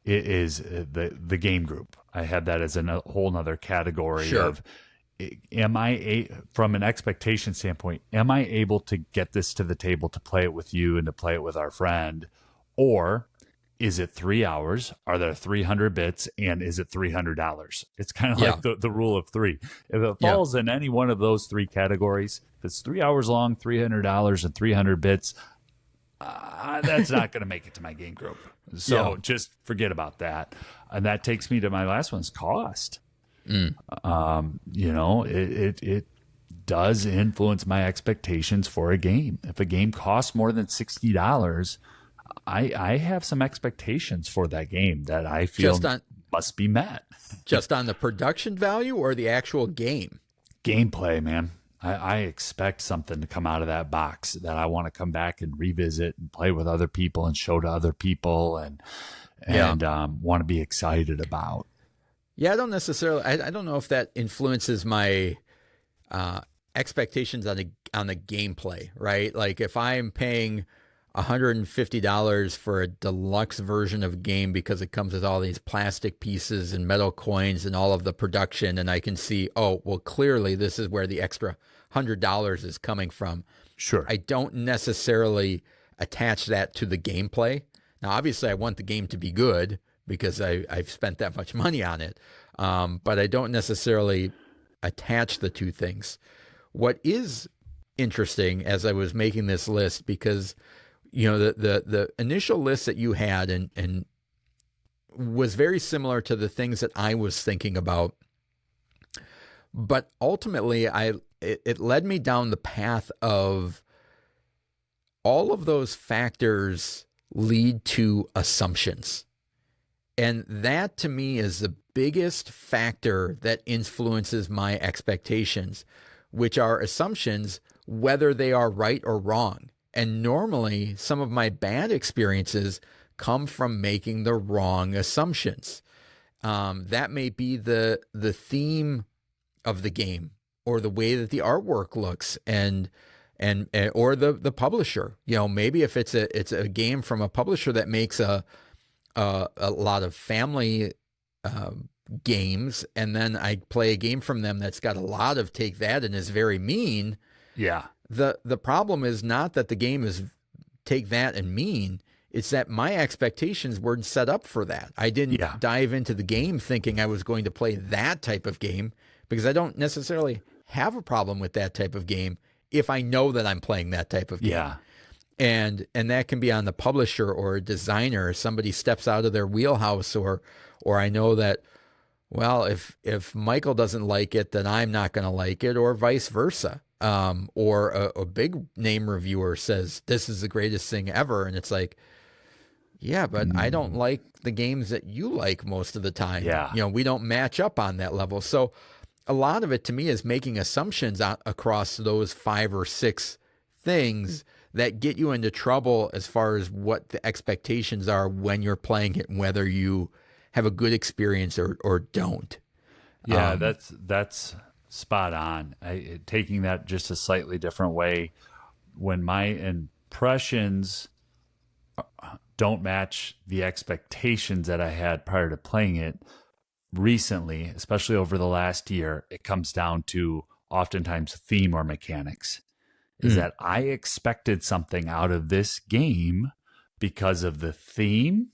it is the game group. I had that as a whole nother category Sure. of, from an expectation standpoint, am I able to get this to the table to play it with you and to play it with our friend? Or is it 3 hours? Are there 300 bits? And is it $300? It's kind of Yeah. like the rule of three. If it Yeah. falls in any one of those three categories, if it's 3 hours long, $300 and 300 bits, that's not going to make it to my game group. So just forget about that. And that takes me to my last one's cost. It does influence my expectations for a game. If a game costs more than $60, I have some expectations for that game that I feel must be met. Just on the production value or the actual game? Gameplay, man. I expect something to come out of that box that I want to come back and revisit and play with other people and show to other people and want to be excited about. Yeah, I don't necessarily. I don't know if that influences my expectations on the gameplay. Right, like if I'm paying $150 for a deluxe version of a game because it comes with all these plastic pieces and metal coins and all of the production, and I can see, oh, well, clearly this is where the extra $100 is coming from. Sure. I don't necessarily attach that to the gameplay. Now, obviously, I want the game to be good because I've spent that much money on it, but I don't necessarily attach the two things. What is interesting as I was making this list, because the initial list that you had and was very similar to the things that I was thinking about, but ultimately it led me down the path of all of those factors lead to assumptions. And that to me is the biggest factor that influences my expectations, which are assumptions, whether they are right or wrong. And normally some of my bad experiences come from making the wrong assumptions. That may be the theme of the game, or the way that the artwork looks, and or the publisher. Maybe if it's a game from a publisher that makes a lot of family games, and then I play a game from them that's got a lot of take that and is very mean. Yeah. The problem is not that the game is take that and mean. It's that my expectations weren't set up for that. I didn't dive into the game thinking I was going to play that type of game, because I don't necessarily have a problem with that type of game if I know that I'm playing that type of game. Yeah. And that can be on the publisher or a designer. Somebody steps out of their wheelhouse, or I know that, well, if Michael doesn't like it, then I'm not going to like it, or vice versa. Or a big name reviewer says, this is the greatest thing ever. And it's like, yeah, but I don't like the games that you like most of the time. Yeah. We don't match up on that level. So a lot of it to me is making assumptions across those 5 or 6 things that get you into trouble as far as what the expectations are when you're playing it and whether you have a good experience or don't. Yeah, that's spot on. Taking that just a slightly different way, when my impressions don't match the expectations that I had prior to playing it recently, especially over the last year, it comes down to oftentimes theme or mechanics. Is that I expected something out of this game because of the theme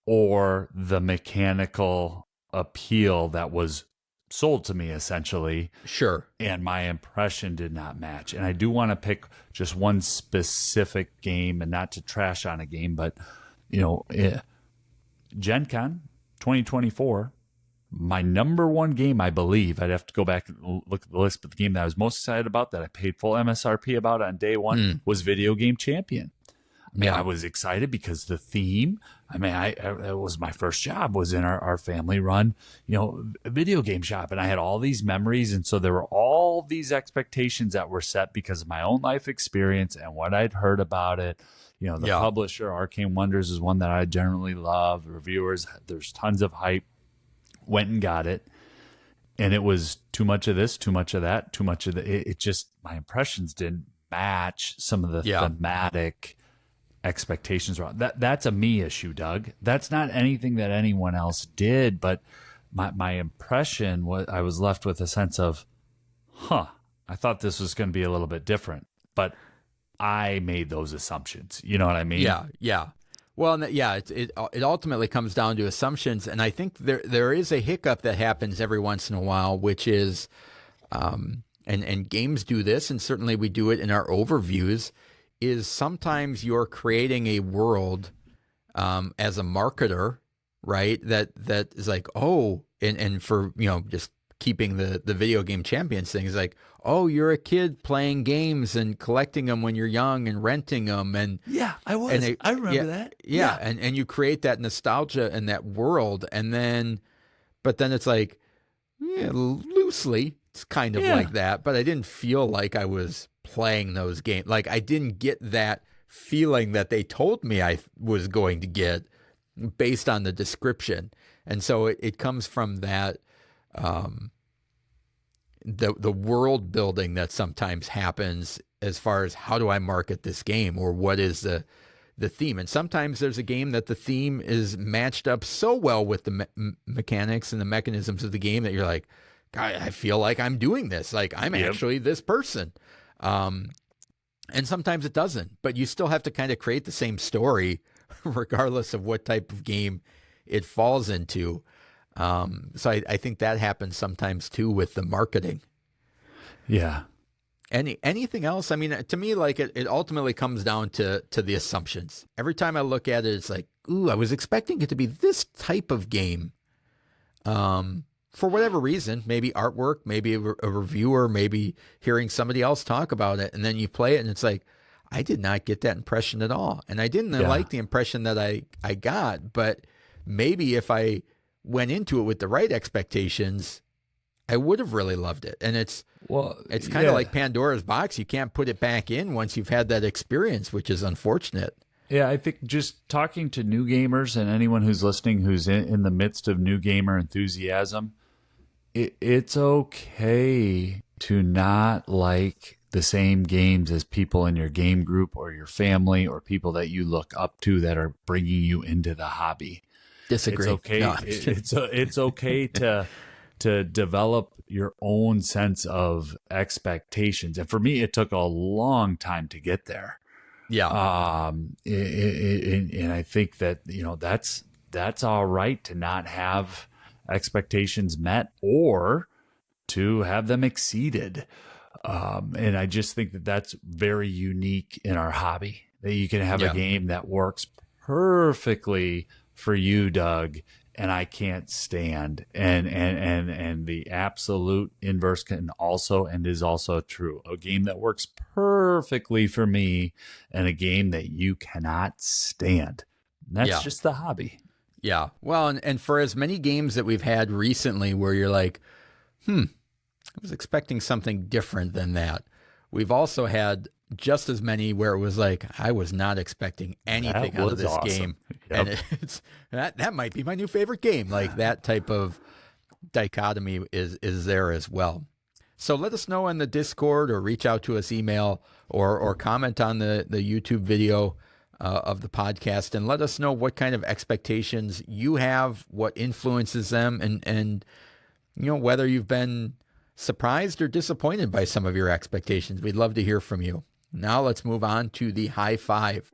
or the mechanical appeal that was sold to me, essentially. Sure. And my impression did not match. And I do want to pick just one specific game, and not to trash on a game, but Gen Con 2024, my number one game, I believe, I'd have to go back and look at the list, but the game that I was most excited about, that I paid full MSRP about on day one, was Video Game Champion. I was excited because the theme, it was my first job, was in our family run, video game shop. And I had all these memories. And so there were all these expectations that were set because of my own life experience and what I'd heard about it. The publisher, Arcane Wonders, is one that I generally love. Reviewers, there's tons of hype. Went and got it. And it was too much of this, too much of that, too much of the, it just, my impressions didn't match some of the thematic expectations wrong. That's a me issue, Doug. That's not anything that anyone else did, but my impression was I was left with a sense of, I thought this was going to be a little bit different, but I made those assumptions. You know what I mean? Yeah. Well, it ultimately comes down to assumptions, and I think there is a hiccup that happens every once in a while, which is, and games do this, and certainly we do it in our overviews, is sometimes you're creating a world as a marketer, right? That is like, oh, and for just keeping the video game champions thing is like, oh, you're a kid playing games and collecting them when you're young and renting them. And yeah, I was. I remember that. Yeah. And you create that nostalgia and that world. And then, but then it's like, loosely, it's kind of like that. But I didn't feel like I was playing those games. Like I didn't get that feeling that they told me I was going to get based on the description. And so it comes from that, the world building that sometimes happens as far as how do I market this game, or what is the theme. And sometimes there's a game that the theme is matched up so well with the mechanics and the mechanisms of the game that you're like, God, I feel like I'm doing this. Like I'm actually this person. And sometimes it doesn't, but you still have to kind of create the same story regardless of what type of game it falls into. So I think that happens sometimes too with the marketing. Yeah. Anything else? I mean, to me, like it ultimately comes down to the assumptions. Every time I look at it, it's like, ooh, I was expecting it to be this type of game. For whatever reason, maybe artwork, maybe a reviewer, maybe hearing somebody else talk about it. And then you play it and it's like, I did not get that impression at all. And I didn't like the impression that I got, but maybe if I went into it with the right expectations, I would have really loved it. And it's kind of like Pandora's box. You can't put it back in once you've had that experience, which is unfortunate. Yeah, I think just talking to new gamers and anyone who's listening who's in the midst of new gamer enthusiasm, it's okay to not like the same games as people in your game group or your family or people that you look up to that are bringing you into the hobby. Disagree. It's okay. No. It's okay to develop your own sense of expectations. And for me, it took a long time to get there. Yeah. And I think that, that's all right to not have expectations met or to have them exceeded. And I just think that that's very unique in our hobby, that you can have a game that works perfectly for you, Doug, and I can't stand. And the absolute inverse can also and is also true. A game that works perfectly for me and a game that you cannot stand. And that's just the hobby. Yeah. Well, and for as many games that we've had recently where you're like, I was expecting something different than that. We've also had just as many where it was like, I was not expecting anything out of this game. Yep. And it's that might be my new favorite game. Like that type of dichotomy is there as well. So let us know on the Discord or reach out to us email or comment on the YouTube video of the podcast and let us know what kind of expectations you have, what influences them, and whether you've been surprised or disappointed by some of your expectations. We'd love to hear from you. Now let's move on to the high five.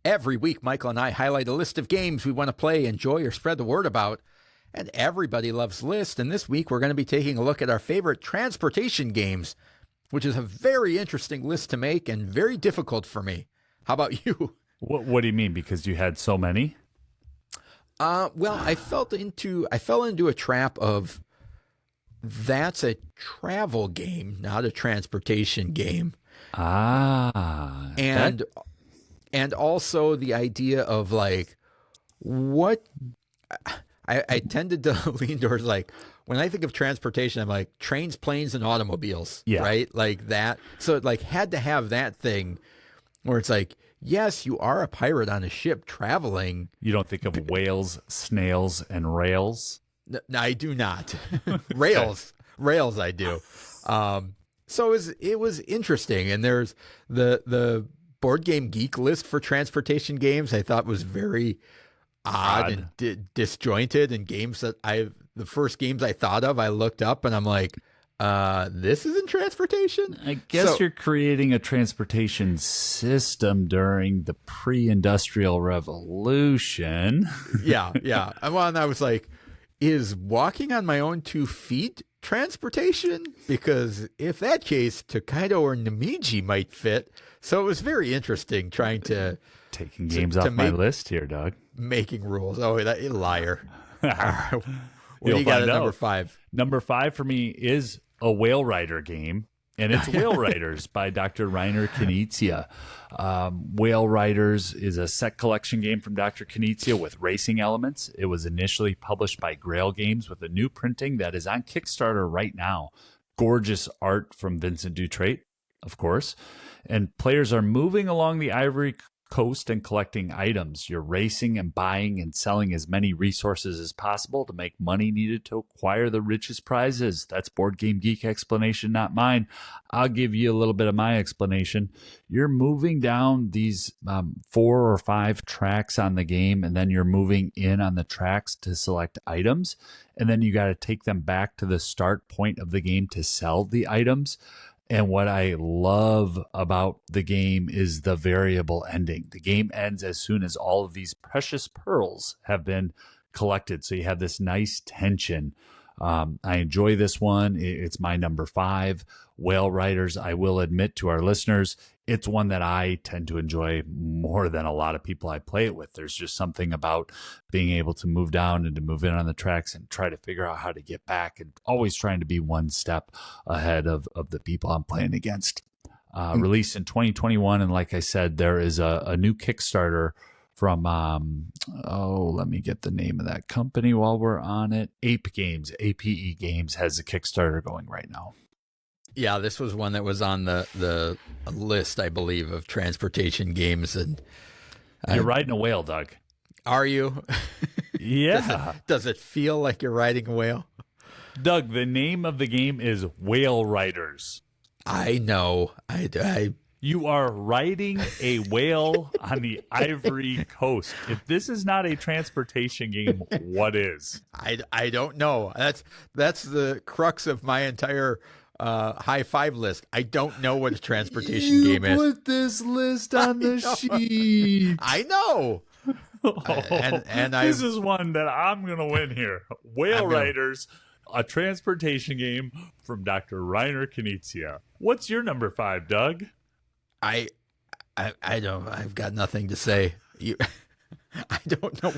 Every week, Michael and I highlight a list of games we want to play, enjoy, or spread the word about. And everybody loves lists. And this week, we're going to be taking a look at our favorite transportation games, which is a very interesting list to make and very difficult for me. How about you? What do you mean? Because you had so many? Well, I fell into a trap of that's a travel game, not a transportation game. And also the idea of like what I tended to lean towards, like when I think of transportation, I'm like trains, planes, and automobiles, right? Like that. So it like had to have that thing where it's like, yes, you are a pirate on a ship traveling. You don't think of whales, snails, and rails? No, I do not. Rails, I do. So it was interesting, and there's the Board Game Geek list for transportation games. I thought was very odd and disjointed, and games that the first games I thought of, I looked up and I'm like, this isn't transportation. I guess you're creating a transportation system during the pre-industrial revolution. Yeah. Well, and I was like, is walking on my own 2 feet transportation? Because if that case, Tokaido or Namiji might fit. So it was very interesting trying to taking games off my list here, Doug. Making rules. Oh, that you liar. What You'll do you got find at number out. 5? Number 5 for me is a Whale Rider game, and it's Whale Riders by Dr. Reiner Knizia. Whale Riders is a set collection game from Dr. Knizia with racing elements. It was initially published by Grail Games with a new printing that is on Kickstarter right now. Gorgeous art from Vincent Dutrait, of course. And players are moving along the Ivory Coast and collecting items. You're racing and buying and selling as many resources as possible to make money needed to acquire the richest prizes. That's Board Game Geek explanation, not mine. I'll give you a little bit of my explanation. You're moving down these 4 or 5 tracks on the game, and then you're moving in on the tracks to select items. And then you got to take them back to the start point of the game to sell the items. And what I love about the game is the variable ending. The game ends as soon as all of these precious pearls have been collected. So you have this nice tension. I enjoy this one. It's my number 5. Whale Riders, I will admit to our listeners, it's one that I tend to enjoy more than a lot of people I play it with. There's just something about being able to move down and to move in on the tracks and try to figure out how to get back, and always trying to be one step ahead of the people I'm playing against. Released in 2021, and like I said, there is a new Kickstarter from, let me get the name of that company while we're on it. Ape Games, APE Games has a Kickstarter going right now. Yeah, this was one that was on the list, I believe, of transportation games. And you're riding a whale, Doug. Are you? Yeah. Does it feel like you're riding a whale? Doug, the name of the game is Whale Riders. I know. You are riding a whale on the Ivory Coast. If this is not a transportation game, what is? I don't know. That's the crux of my entire high 5 list. I don't know what a transportation game is. You put this list on the sheet. I know. This is one that I'm going to win here. Whale Riders, a transportation game from Dr. Reiner Knizia. What's your number 5, Doug? I don't. I've got nothing to say. I don't know.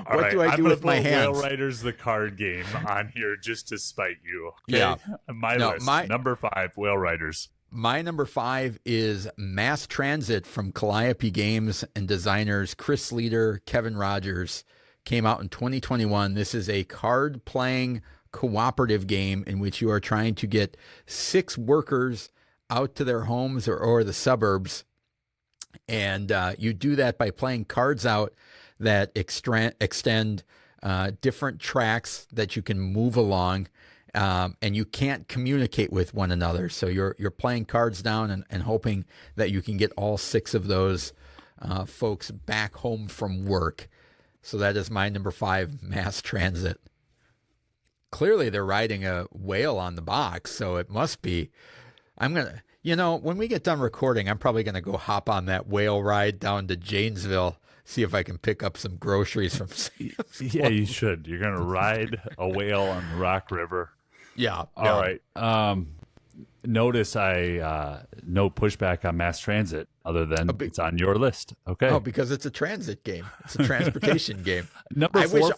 What do I do with my hands? Whale Riders, the card game, on here just to spite you. Okay? Yeah. My list. Number 5, Whale Riders. My number 5 is Mass Transit from Calliope Games and designers Chris Leader, Kevin Rogers. Came out in 2021. This is a card-playing cooperative game in which you are trying to get 6 workers out to their homes or the suburbs. And you do that by playing cards out that extend different tracks that you can move along, and you can't communicate with one another. So you're playing cards down and hoping that you can get all 6 of those folks back home from work. So that is my number 5, Mass Transit. Clearly they're riding a whale on the box, so it must be. When we get done recording, I'm probably going to go hop on that whale ride down to Janesville, see if I can pick up some groceries from Sam's. Yeah, you should. You're going to ride a whale on the Rock River. Yeah. All right. Notice no pushback on Mass Transit other than it's on your list. Okay. Oh, because it's a transit game. It's a transportation game. Number 4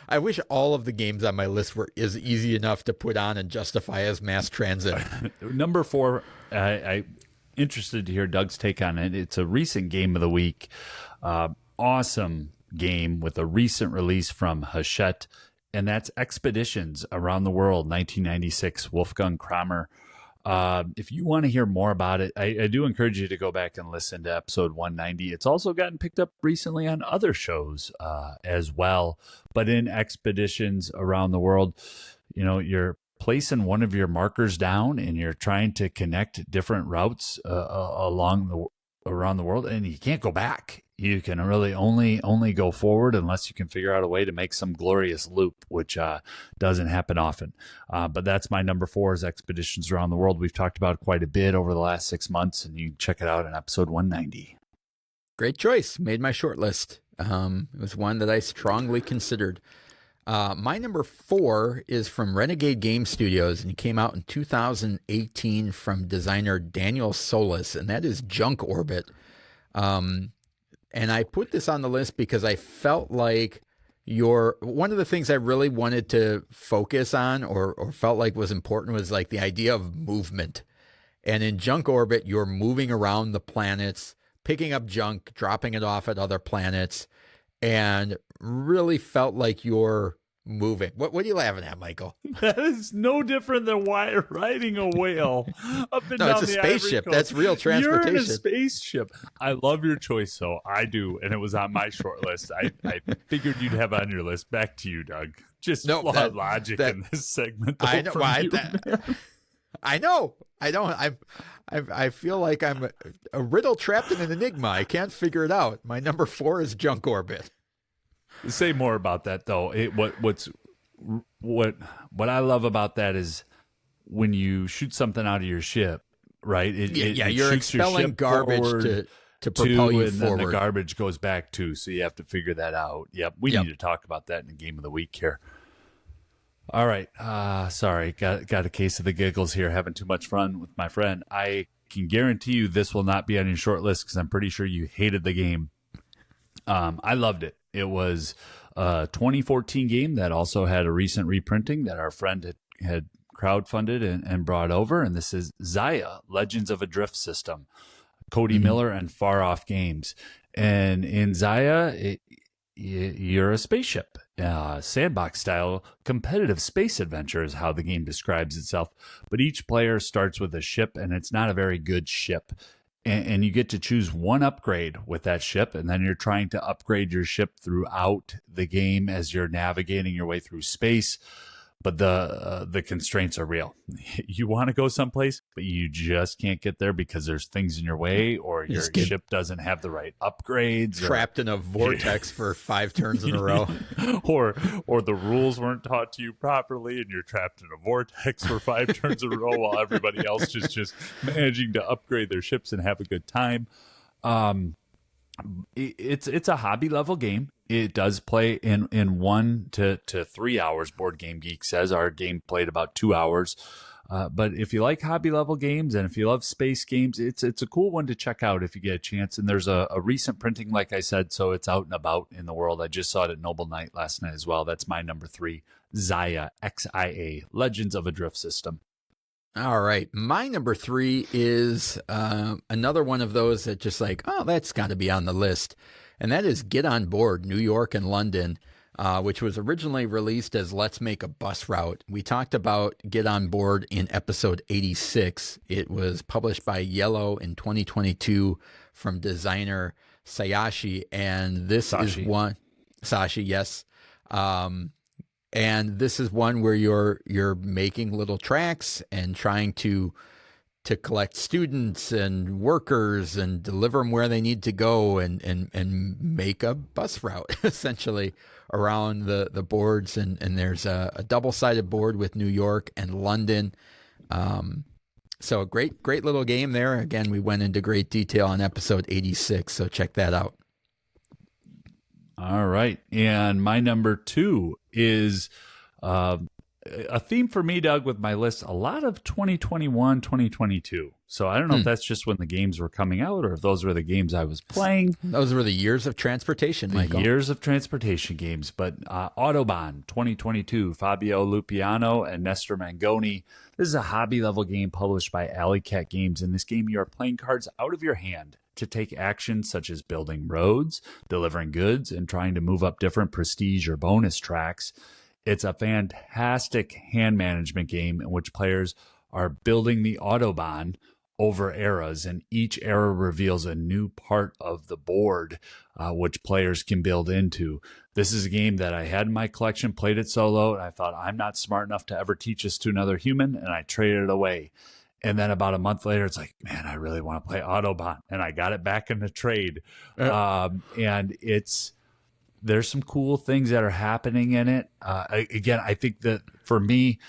I wish all of the games on my list were as easy enough to put on and justify as mass transit. Number 4, I interested to hear Doug's take on it. It's a recent game of the week. Awesome game with a recent release from Hachette, and that's Expeditions Around the World, 1996, Wolfgang Kramer. If you want to hear more about it, I do encourage you to go back and listen to episode 190. It's also gotten picked up recently on other shows as well. But in Expeditions Around the World, you're placing one of your markers down and you're trying to connect different routes around the world, and you can't go back. You can really only go forward unless you can figure out a way to make some glorious loop, which doesn't happen often. But that's my number 4 is Expeditions Around the World. We've talked about it quite a bit over the last 6 months, and you can check it out in episode 190. Great choice. Made my short list. It was one that I strongly considered. My number 4 is from Renegade Game Studios, and it came out in 2018 from designer Daniel Solis, and that is Junk Orbit. And I put this on the list because I felt like one of the things I really wanted to focus on or felt like was important was like the idea of movement. And in Junk Orbit, you're moving around the planets, picking up junk, dropping it off at other planets, and really felt like you're moving. What are you laughing at, Michael? That is no different than riding a whale up and down it's a the spaceship. Ivory Coast. That's real transportation. You're in a spaceship. I love your choice, though. I do, and it was on my short list. I figured you'd have it on your list. Back to you, Doug. Just flawed logic in this segment. I know. I feel like I'm a riddle trapped in an enigma. I can't figure it out. My number 4 is Junk Orbit. Say more about that, though. What I love about that is when you shoot something out of your ship, right? You're expelling garbage to propel you and forward. Then the garbage goes back too, so you have to figure that out. Yep, we need to talk about that in the game of the week here. All right, sorry, got a case of the giggles here, having too much fun with my friend. I can guarantee you this will not be on your short list because I'm pretty sure you hated the game. I loved it. It was a 2014 game that also had a recent reprinting that our friend had crowdfunded and brought over. And this is Zaya, Legends of a Drift System, Cody Miller and Far Off Games. And in Zaya, you're a spaceship. Sandbox-style competitive space adventure is how the game describes itself. But each player starts with a ship, and it's not a very good ship. And you get to choose one upgrade with that ship, and then you're trying to upgrade your ship throughout the game as you're navigating your way through space. But the constraints are real. You want to go someplace, but you just can't get there because there's things in your way, or your ship doesn't have the right upgrades. Trapped in a vortex for 5 turns in a row. or the rules weren't taught to you properly, and you're trapped in a vortex for 5 turns in a row while everybody else is just managing to upgrade their ships and have a good time. It's a hobby level game. It does play in 1 to 3 hours. Board Game Geek says our game played about 2 hours. But if you like hobby level games and if you love space games, it's a cool one to check out if you get a chance. And there's a recent printing, like I said, so it's out and about in the world. I just saw it at Noble Knight last night as well. That's my number 3, Zaya, XIA, Legends of a Drift System. All right. My number 3 is another one of those that just like, oh, that's got to be on the list. And that is Get On Board, New York and London, which was originally released as Let's Make a Bus Route. We talked about Get On Board in episode 86. It was published by Yellow in 2022 from designer Sayashi. And this is one, Sashi, yes. And this is one where you're making little tracks and trying to collect students and workers and deliver them where they need to go and make a bus route essentially around the boards. And there's a double-sided board with New York and London. So a great little game there. Again, we went into great detail on episode 86, so check that out. All right. And my number 2 is a theme for me, Doug, with my list, a lot of 2021, 2022. So I don't know if that's just when the games were coming out or if those were the games I was playing. Those were the years of transportation, Michael. Years of transportation games. But Autobahn 2022, Fabio Lupiano and Nestor Mangoni. This is a hobby-level game published by Alley Cat Games. In this game, you are playing cards out of your hand to take actions such as building roads, delivering goods, and trying to move up different prestige or bonus tracks. It's a fantastic hand management game in which players are building the Autobahn over eras, and each era reveals a new part of the board which players can build into. This is a game that I had in my collection, played it solo, and I thought, I'm not smart enough to ever teach this to another human, and I traded it away. And then about a month later, it's like, man, I really want to play Autobahn, and I got it back in the trade. And there's some cool things that are happening in it. Again, I think that for me,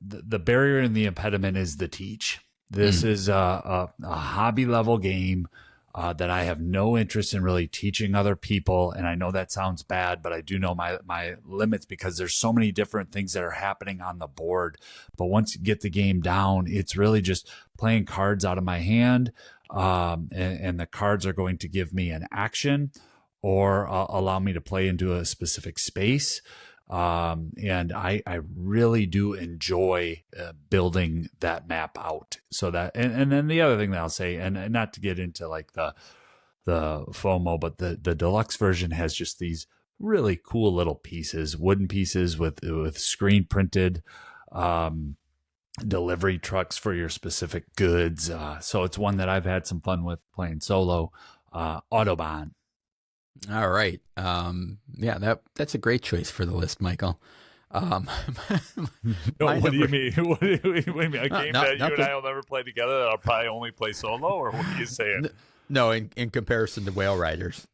the barrier and the impediment is the teach. This is a hobby level game that I have no interest in really teaching other people. And I know that sounds bad, but I do know my limits because there's so many different things that are happening on the board. But once you get the game down, it's really just playing cards out of my hand. And the cards are going to give me an action or allow me to play into a specific space. And I really do enjoy building that map out. So that, and then the other thing that I'll say, and not to get into like the FOMO, but the deluxe version has just these really cool little pieces, wooden pieces with screen printed delivery trucks for your specific goods. So it's one that I've had some fun with playing solo. Autobahn. All right. Yeah, that's a great choice for the list, Michael. No, what do you mean? What do you mean? A game that you and I will never play together that I'll probably only play solo, or what are you saying? No, in comparison to Whale Riders.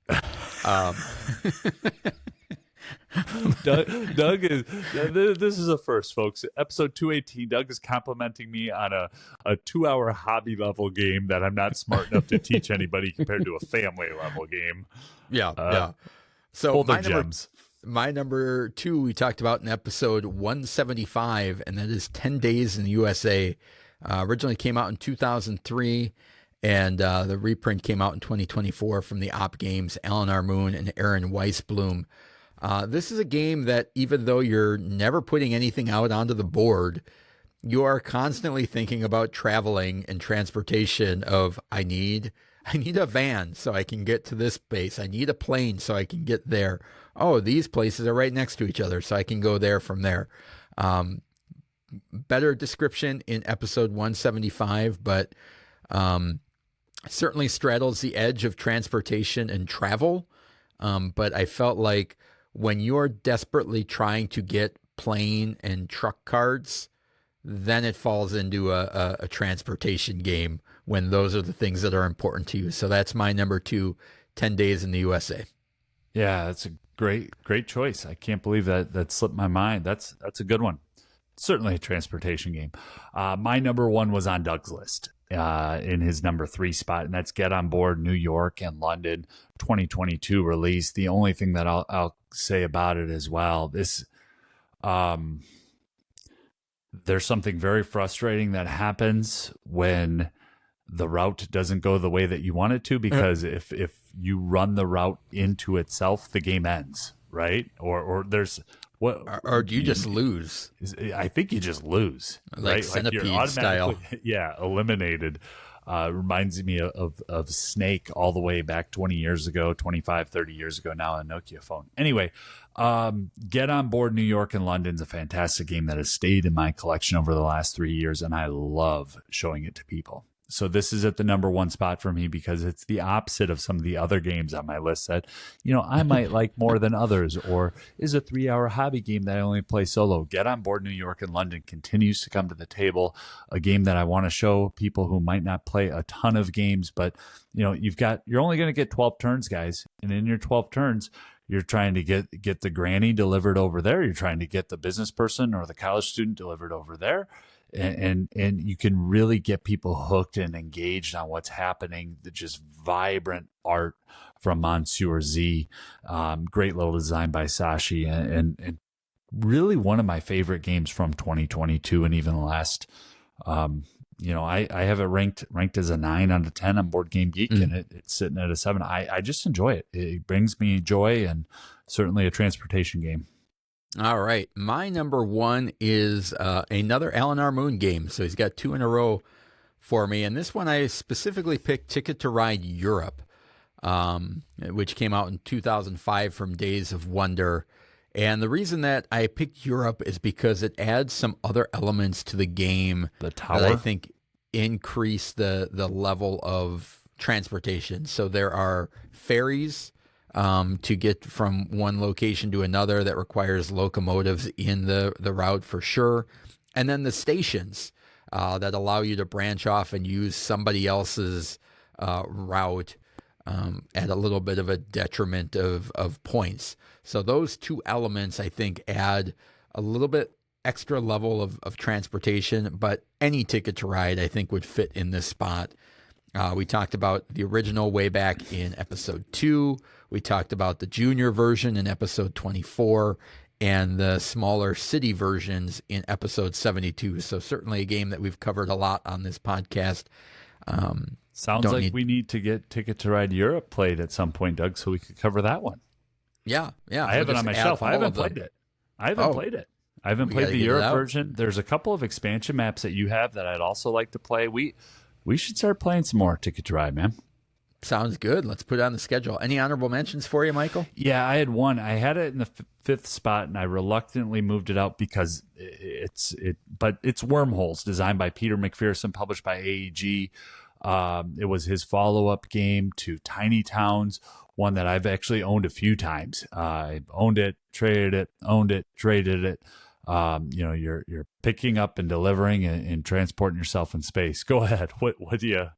Doug is, this is a first, folks. Episode 218, Doug is complimenting me on a 2-hour hobby level game that I'm not smart enough to teach anybody compared to a family level game. Yeah. So both are gems. My number 2 we talked about in episode 175, and that is 10 Days in the USA. Originally came out in 2003, and the reprint came out in 2024 from the Op Games, Alan R. Moon and Aaron Weisblum. This is a game that even though you're never putting anything out onto the board, you are constantly thinking about traveling and transportation of, I need a van so I can get to this base. I need a plane so I can get there. Oh, these places are right next to each other so I can go there from there. Better description in episode 175, but certainly straddles the edge of transportation and travel. But I felt like when you're desperately trying to get plane and truck cards, then it falls into a transportation game when those are the things that are important to you. So that's my number 2, 10 Days in the USA. Yeah, that's a great choice. I can't believe that slipped my mind. That's a good one. Certainly a transportation game. My number 1 was on Doug's list in his number 3 spot, and that's Get On Board New York and London 2022 release. The only thing that I'll say about it as well, this there's something very frustrating that happens when the route doesn't go the way that you want it to, because if you run the route into itself, the game ends, right? Or there's what? Or do you just lose? I think you just lose, like right? Centipede you're style. Yeah, eliminated. Reminds me of Snake all the way back 20 years ago, 25, 30 years ago now, a Nokia phone. Anyway, Get On Board New York and London's a fantastic game that has stayed in my collection over the last 3 years, and I love showing it to people. So this is at the number 1 spot for me because it's the opposite of some of the other games on my list that, I might like more than others, or is a 3-hour hobby game that I only play solo. Get On Board New York and London continues to come to the table, a game that I want to show people who might not play a ton of games, but you're only going to get 12 turns, guys. And in your 12 turns, you're trying to get the granny delivered over there. You're trying to get the business person or the college student delivered over there. And you can really get people hooked and engaged on what's happening. The just vibrant art from Monsieur Z, great little design by Sashi, and really one of my favorite games from 2022 and even the last. I have it ranked as a 9 out of 10 on Board Game Geek, and it's sitting at a 7. I just enjoy it. It brings me joy, and certainly a transportation game. All right. My number 1 is another Alan R. Moon game. So he's got 2 in a row for me. And this one I specifically picked Ticket to Ride Europe, which came out in 2005 from Days of Wonder. And the reason that I picked Europe is because it adds some other elements to the game. The tower? That I think, increase the level of transportation. So there are ferries to get from one location to another that requires locomotives in the route for sure. And then the stations that allow you to branch off and use somebody else's route at a little bit of a detriment of points. So those two elements, I think, add a little bit extra level of transportation, but any Ticket to Ride, I think, would fit in this spot. We talked about the original way back in episode 2. We talked about the junior version in episode 24 and the smaller city versions in episode 72. So certainly a game that we've covered a lot on this podcast. Sounds like we need to get Ticket to Ride Europe played at some point, Doug, so we could cover that one. Yeah. I have it on my shelf. I haven't played it. I haven't played the Europe version. There's a couple of expansion maps that you have that I'd also like to play. We should start playing some more Ticket to Ride, man. Sounds good. Let's put it on the schedule. Any honorable mentions for you, Michael? Yeah, I had one. I had it in the fifth spot, and I reluctantly moved it out because it's Wormholes, designed by Peter McPherson, published by AEG. It was his follow-up game to Tiny Towns, one that I've actually owned a few times. I've owned it, traded it, owned it, traded it. You're picking up and delivering and transporting yourself in space. Go ahead. What do you?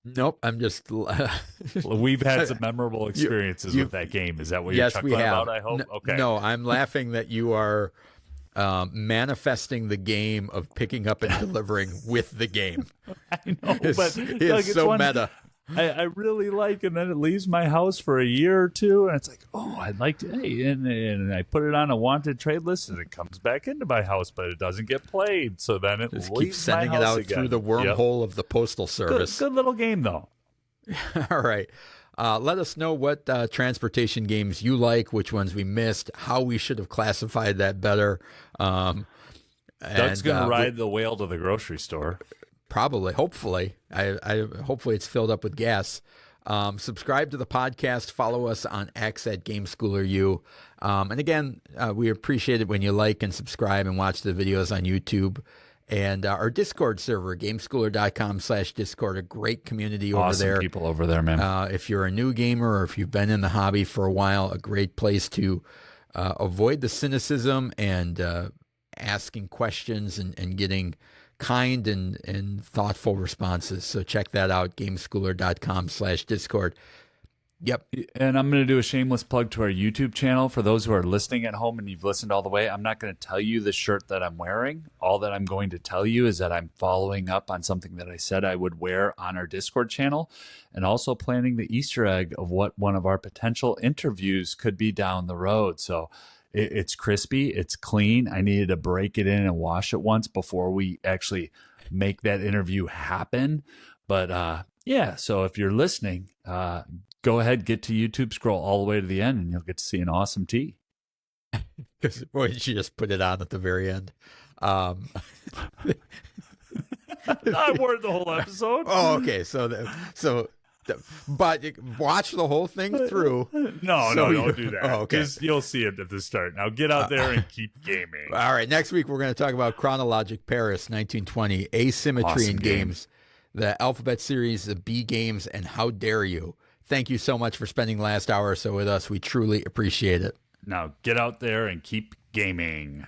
Nope. I'm just. We've had some memorable experiences with that game. Is that what you're chuckling about? I hope. Okay. No, I'm laughing that you are manifesting the game of picking up and delivering with the game. I know, but it's so meta. I really like, and then it leaves my house for a year or two, and it's like, oh, I'd like to, and I put it on a wanted trade list, and it comes back into my house, but it doesn't get played. So then it just keeps sending it out through the wormhole of the Postal Service. Good little game, though. All right. Let us know what transportation games you like, which ones we missed, how we should have classified that better. Doug's going to ride the whale to the grocery store. Probably, hopefully. I hopefully it's filled up with gas. Subscribe to the podcast. Follow us on X at GameSchoolerU. And again, we appreciate it when you like and subscribe and watch the videos on YouTube. And our Discord server, gameschooler.com/Discord, a great community over there. Awesome people over there, man. If you're a new gamer or if you've been in the hobby for a while, a great place to avoid the cynicism and asking questions and getting kind and thoughtful responses. So check that out, gameschooler.com/Discord. Yep. And I'm going to do a shameless plug to our YouTube channel. For those who are listening at home and you've listened all the way, I'm not going to tell you the shirt that I'm wearing. All that I'm going to tell you is that I'm following up on something that I said I would wear on our Discord channel, and also planning the Easter egg of what one of our potential interviews could be down the road. So it's crispy, it's clean. I needed to break it in and wash it once before we actually make that interview happen. But yeah, so if you're listening, go ahead, get to YouTube, scroll all the way to the end, and you'll get to see an awesome tee. Because boy, did you just put it on at the very end. I wore it the whole episode. Oh, okay. But watch the whole thing through. No, don't do that. Oh, okay. You'll see it at the start. Now get out there and keep gaming. All right. Next week, we're going to talk about Chronologic Paris 1920, Asymmetry awesome in games, the Alphabet series, the B games, and How Dare You. Thank you so much for spending the last hour or so with us. We truly appreciate it. Now get out there and keep gaming.